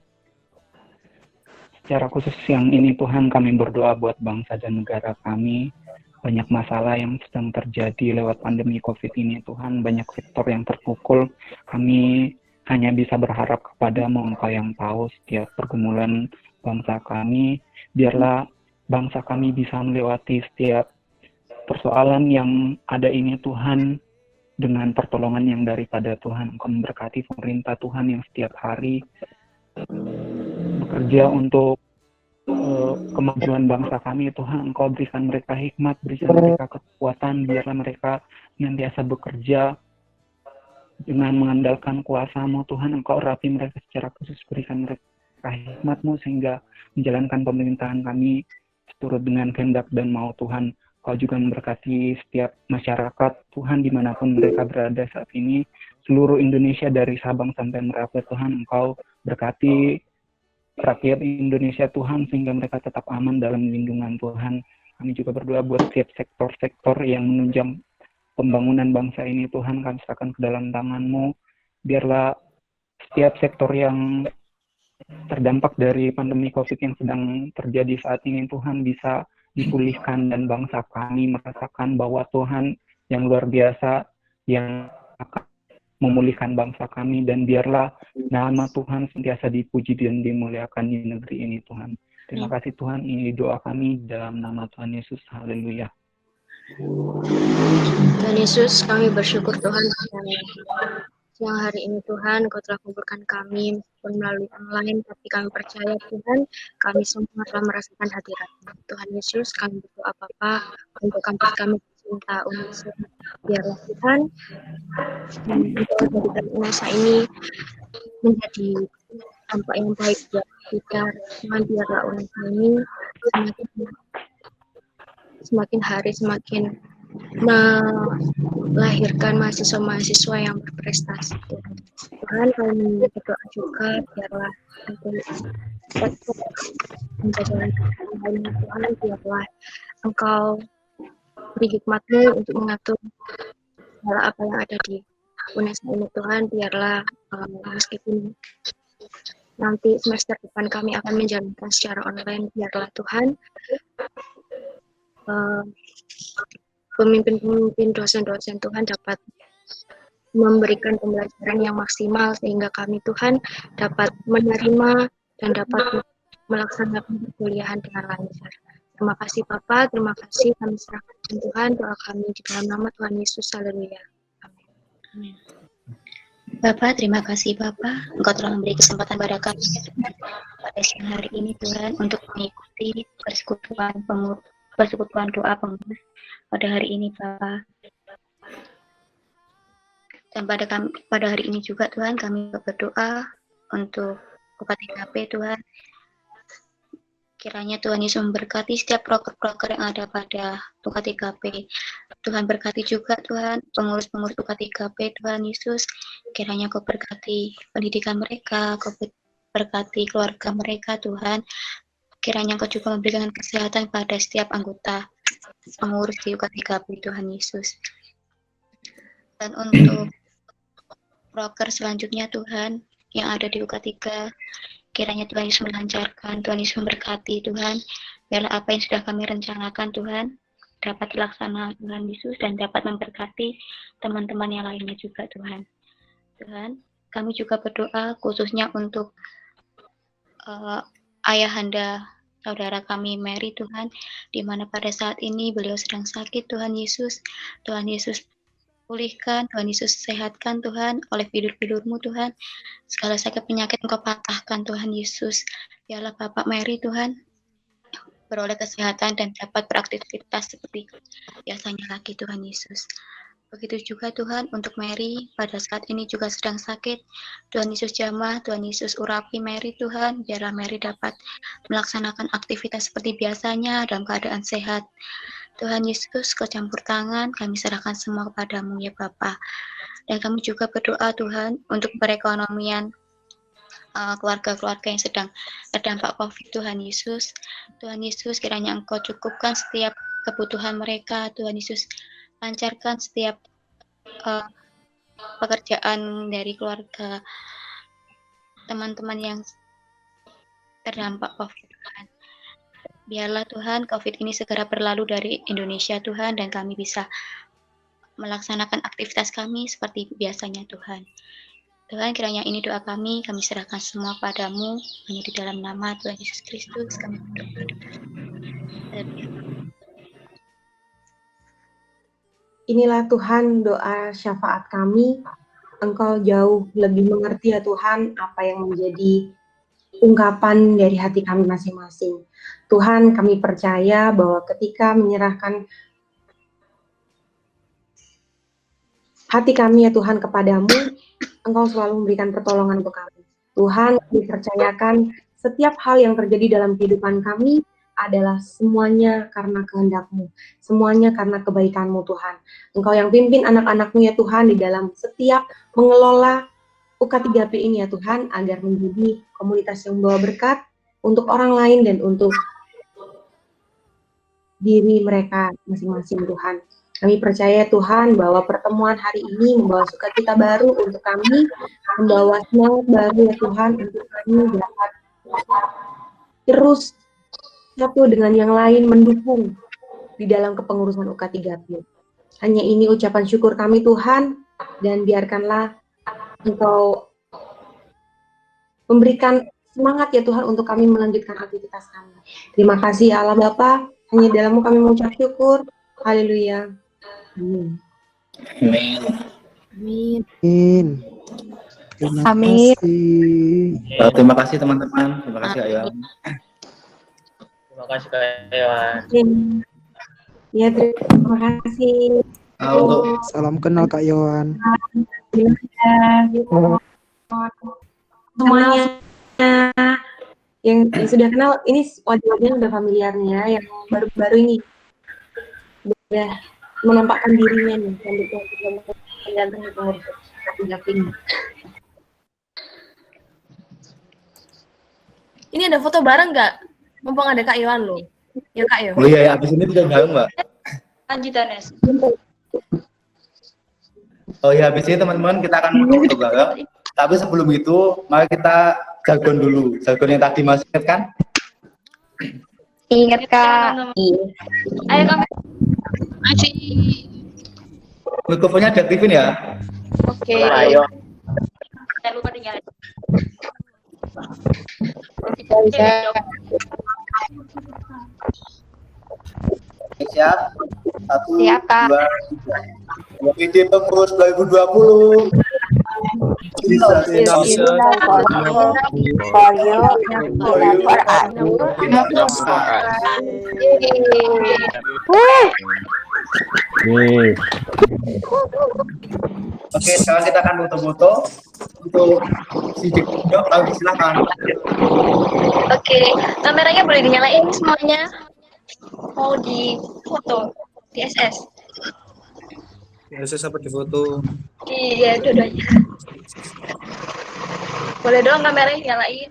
Secara khusus yang ini Tuhan kami berdoa buat bangsa dan negara kami. Banyak masalah yang sedang terjadi lewat pandemi COVID ini Tuhan. Banyak sektor yang terpukul. Kami hanya bisa berharap kepada-Mu, Engkau yang tahu setiap pergumulan bangsa kami. Biarlah bangsa kami bisa melewati setiap persoalan yang ada ini Tuhan dengan pertolongan yang daripada Tuhan. Engkau memberkati pemerintah Tuhan yang setiap hari bekerja untuk kemajuan bangsa kami Tuhan. Engkau berikan mereka hikmat, berikan mereka kekuatan, biarlah mereka senantiasa bekerja dengan mengandalkan kuasa-Mu Tuhan. Engkau urapi mereka secara khusus, berikan mereka hikmat-Mu sehingga menjalankan pemerintahan kami seturut dengan kehendak dan mau Tuhan. Kau juga memberkati setiap masyarakat Tuhan dimanapun mereka berada saat ini. Seluruh Indonesia dari Sabang sampai Merauke Tuhan, Engkau berkati rakyat Indonesia Tuhan sehingga mereka tetap aman dalam lindungan Tuhan. Kami juga berdoa buat setiap sektor-sektor yang menunjang pembangunan bangsa ini Tuhan, kami serahkan ke dalam tangan-Mu. Biarlah setiap sektor yang terdampak dari pandemi COVID yang sedang terjadi saat ini Tuhan bisa dipulihkan dan bangsa kami merasakan bahwa Tuhan yang luar biasa yang akan memulihkan bangsa kami, dan biarlah nama Tuhan sentiasa dipuji dan dimuliakan di negeri ini Tuhan. Terima kasih Tuhan, ini doa kami dalam nama Tuhan Yesus. Haleluya. Tuhan Yesus, kami bersyukur Tuhan siang hari ini Tuhan, Kau telah kumpulkan kami meskipun melalui online, tapi kami percaya Tuhan, kami semua telah merasakan hadirat-Mu. Tuhan Yesus, kami berdoa Bapa untuk kampus kami cinta UNESA. Biarlah Tuhan, menjadikan UNESA ini menjadi dampak yang baik buat kita. Tuhan, biarlah UNESA ini semakin hari semakin melahirkan mahasiswa-mahasiswa yang berprestasi. Tuhan, kami berdoa juga biarlah menjalankan Tuhan, biarlah Engkau beri hikmat-Mu untuk mengatur hal apa yang ada di UNESA ini Tuhan. Biarlah meskipun nanti semester depan kami akan menjalankan secara online, biarlah Tuhan pemimpin-pemimpin dosen-dosen Tuhan dapat memberikan pembelajaran yang maksimal sehingga kami Tuhan dapat menerima dan dapat melaksanakan perkuliahan dengan lancar. Terima kasih Bapak, terima kasih kami serahkan Tuhan, doa kami di dalam nama Tuhan Yesus, haleluya. Amin. Bapak, terima kasih Bapak, Engkau telah memberi kesempatan pada kami pada siang hari ini Tuhan untuk mengikuti persekutuan doa pengurus pada hari ini Bapak. Dan pada hari ini juga Tuhan kami berdoa untuk UKTKP Tuhan. Kiranya Tuhan Yesus memberkati setiap proker-proker yang ada pada UKTKP. Tuhan berkati juga Tuhan pengurus-pengurus UKTKP Tuhan Yesus. Kiranya Kau berkati pendidikan mereka, Kau berkati keluarga mereka Tuhan. Kiranya Kau juga memberikan kesehatan pada setiap anggota pengurus di UKTKP Tuhan Yesus. Dan untuk proker selanjutnya Tuhan yang ada di UK3, kiranya Tuhan Yesus melancarkan, Tuhan Yesus memberkati Tuhan, biarlah apa yang sudah kami rencanakan Tuhan dapat dilaksanakan Tuhan Yesus dan dapat memberkati teman-teman yang lainnya juga Tuhan. Tuhan, kami juga berdoa khususnya untuk ayahanda saudara kami Mary Tuhan, di mana pada saat ini beliau sedang sakit Tuhan Yesus. Tuhan Yesus pulihkan, Tuhan Yesus sehatkan Tuhan oleh pidur-pidurmu Tuhan. Segala sakit penyakit Engkau patahkan Tuhan Yesus. Biarlah Bapak Mary Tuhan beroleh kesehatan dan dapat beraktivitas seperti biasanya lagi Tuhan Yesus. Begitu juga Tuhan untuk Mary pada saat ini juga sedang sakit. Tuhan Yesus jamah, Tuhan Yesus urapi Mary Tuhan. Biarlah Mary dapat melaksanakan aktivitas seperti biasanya dalam keadaan sehat. Tuhan Yesus, Kau campur tangan, kami serahkan semua kepadamu ya Bapa. Dan kami juga berdoa Tuhan untuk perekonomian keluarga-keluarga yang sedang terdampak COVID Tuhan Yesus. Tuhan Yesus, kiranya Engkau cukupkan setiap kebutuhan mereka. Tuhan Yesus, lancarkan setiap pekerjaan dari keluarga teman-teman yang terdampak COVID Tuhan. Biarlah Tuhan COVID ini segera berlalu dari Indonesia Tuhan dan kami bisa melaksanakan aktivitas kami seperti biasanya Tuhan. Tuhan kiranya ini doa kami serahkan semua padamu, hanya di dalam nama Tuhan Yesus Kristus kami berdoa. Inilah Tuhan doa syafaat kami. Engkau jauh lebih mengerti ya Tuhan apa yang menjadi ungkapan dari hati kami masing-masing. Tuhan, kami percaya bahwa ketika menyerahkan hati kami ya Tuhan kepadamu, Engkau selalu memberikan pertolongan untuk kami. Tuhan, kami percayakan setiap hal yang terjadi dalam kehidupan kami adalah semuanya karena kehendak-Mu, semuanya karena kebaikan-Mu Tuhan. Engkau yang pimpin anak-anak-Mu ya Tuhan di dalam setiap mengelola UK3P ini ya Tuhan, agar menjadi komunitas yang membawa berkat untuk orang lain dan untuk diri mereka masing-masing Tuhan. Kami percaya Tuhan bahwa pertemuan hari ini membawa sukacita baru untuk kami, membawa semangat baru ya Tuhan untuk kami dapat terus satu dengan yang lain mendukung di dalam kepengurusan UK3P. Hanya ini ucapan syukur kami Tuhan, dan biarkanlah Engkau memberikan semangat ya Tuhan untuk kami melanjutkan aktivitas kami. Terima kasih Allah Bapa, hanya dalam-Mu kami mengucap syukur. Haleluya. Amin. Amin. Amin. Amin. Terima kasih teman-teman. Terima kasih Kak Yohan. Terima kasih Kak Yohan. Ya, terima kasih. Salam kenal Kak Yohan. Semuanya yang sudah kenal, ini wajah-wajahnya udah familiarnya, yang baru-baru ini udah menampakkan dirinya nih, yang pengurus ini. Ini ada foto bareng nggak? Mumpung ada Kak Yohan loh. Ya Kak Yohan. Oh iya, habis ini bisa bareng Mbak. Lanjutan Nes. Oh iya, habis ini teman-teman kita akan foto bareng. Tapi sebelum itu, mari kita jargon dulu. Jargon yang tadi masih ingat kan? Ingat Kak. Ayo kami. Masih. Mikrofonnya diaktifin ya. Oke. Ayo. Jangan lupa tinggal. Bisa. Siap? 1, Siap, Kak. 2, 3. PD pengurus 2020. Jesus Oke, sekarang kita akan foto-foto untuk sidik jawab. Silakan. Oke, kameranya boleh dinyalain semuanya. Mau di foto di SS. Biasa apa di foto? Iya, dua-duanya. Boleh dong kameranya nyalain.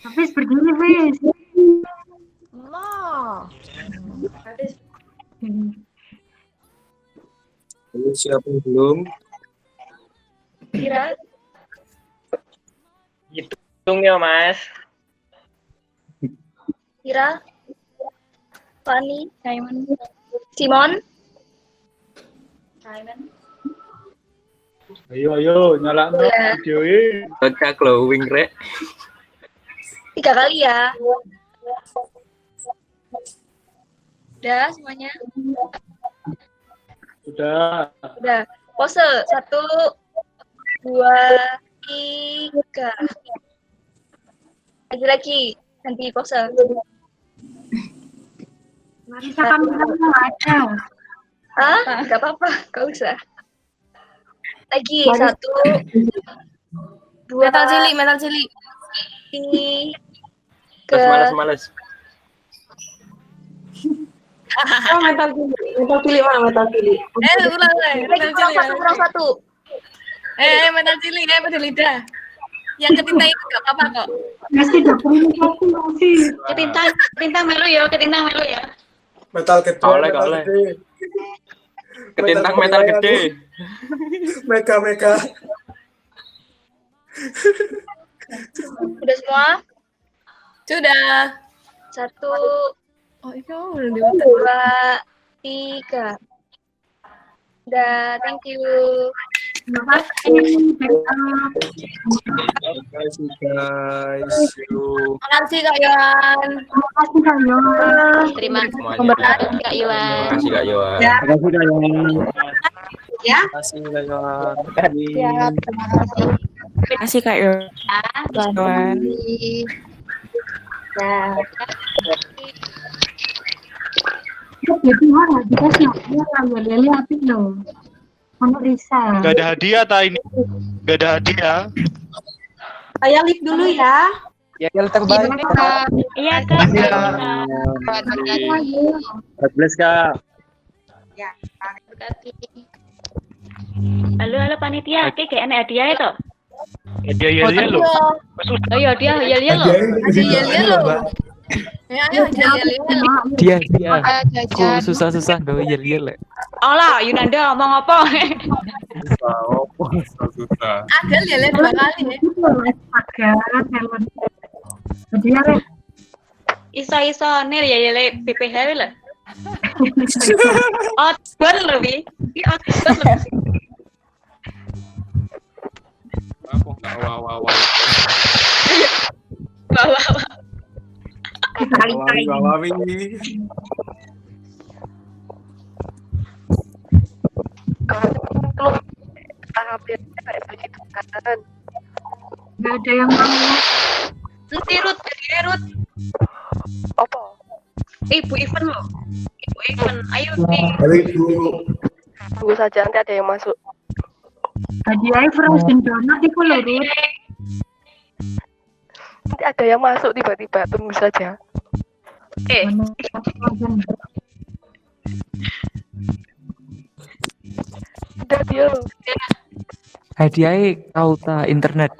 Hafiz berdiri, Hafiz. Allah. Siapa yang belum? Kira. Hitung ya, Mas. Kira. Fani, Simon. Simon. Simon. Ayo, nyala Iya. videoin. Kakak glowing, Rek. 3 kali ya. Udah semuanya. Udah. Udah. Pose 1, 2, 3. Lagi-lagi. Ganti pose. Marisa kameranya ada. Ah, nggak apa-apa, nggak usah. Lagi 1, 2, Metal cilik. 3. Males. Oh, metal cilik mana metal cilik? Ulang. Lagi kurang satu. Metal cilik, pada lidah. Yang ketinta itu nggak apa-apa kok. Masih dapur ini aku masih. Ketinta melu ya. Metal gede. Oleh. Gede. Ketintang metal gede. Mega. Udah semua? Sudah. 1, Oh, itu belum 2, 3. Udah, thank you. Terima kasih. Terima kasih, guys. Yuk. Makasih Kak Yohan. Terima kasih, Kak Yohan. Terima Semuanya. kasih Kak Iwan. Terima kasih, Kak Yohan. Ya. Terima kasih, Kak Yohan. Ya. Terima kasih, Kak Yohan. Siap, terima kasih. Terima kasih Kak Yohan. Ya Tuhan, dikasih hadiah Leli apik loh. Mana Risa. Gak ada hadiah ini. Gak ada hadiah. Saya live dulu ya. Ya, terbaik. Iya, Kak. God bless, Kak. Ya. Halo panitia, kayak enak hadiah itu. Hadiah lo. Ayo hadiah lo. Ayo, Dia. Aku susah-susah gawe yel-yel. Olah, Yunanda ngomong apa? Susah. Ada yel 2 kali ya. Hadiah. Iso nir ya BPH lho. Outbound lebih. Outbound lebih. Wow. Wawawi. Nggak ada yang mau. Nanti Ruth. Apa? Ibu Ivan loh. Ibu Ivan, ayo nih. Tunggu saja nanti ada yang masuk. Hadiahnya frozen donat itu loh, Ruth. Nanti ada yang masuk tiba-tiba, tunggu saja. Udah dia. Hadiahnya kauta internet.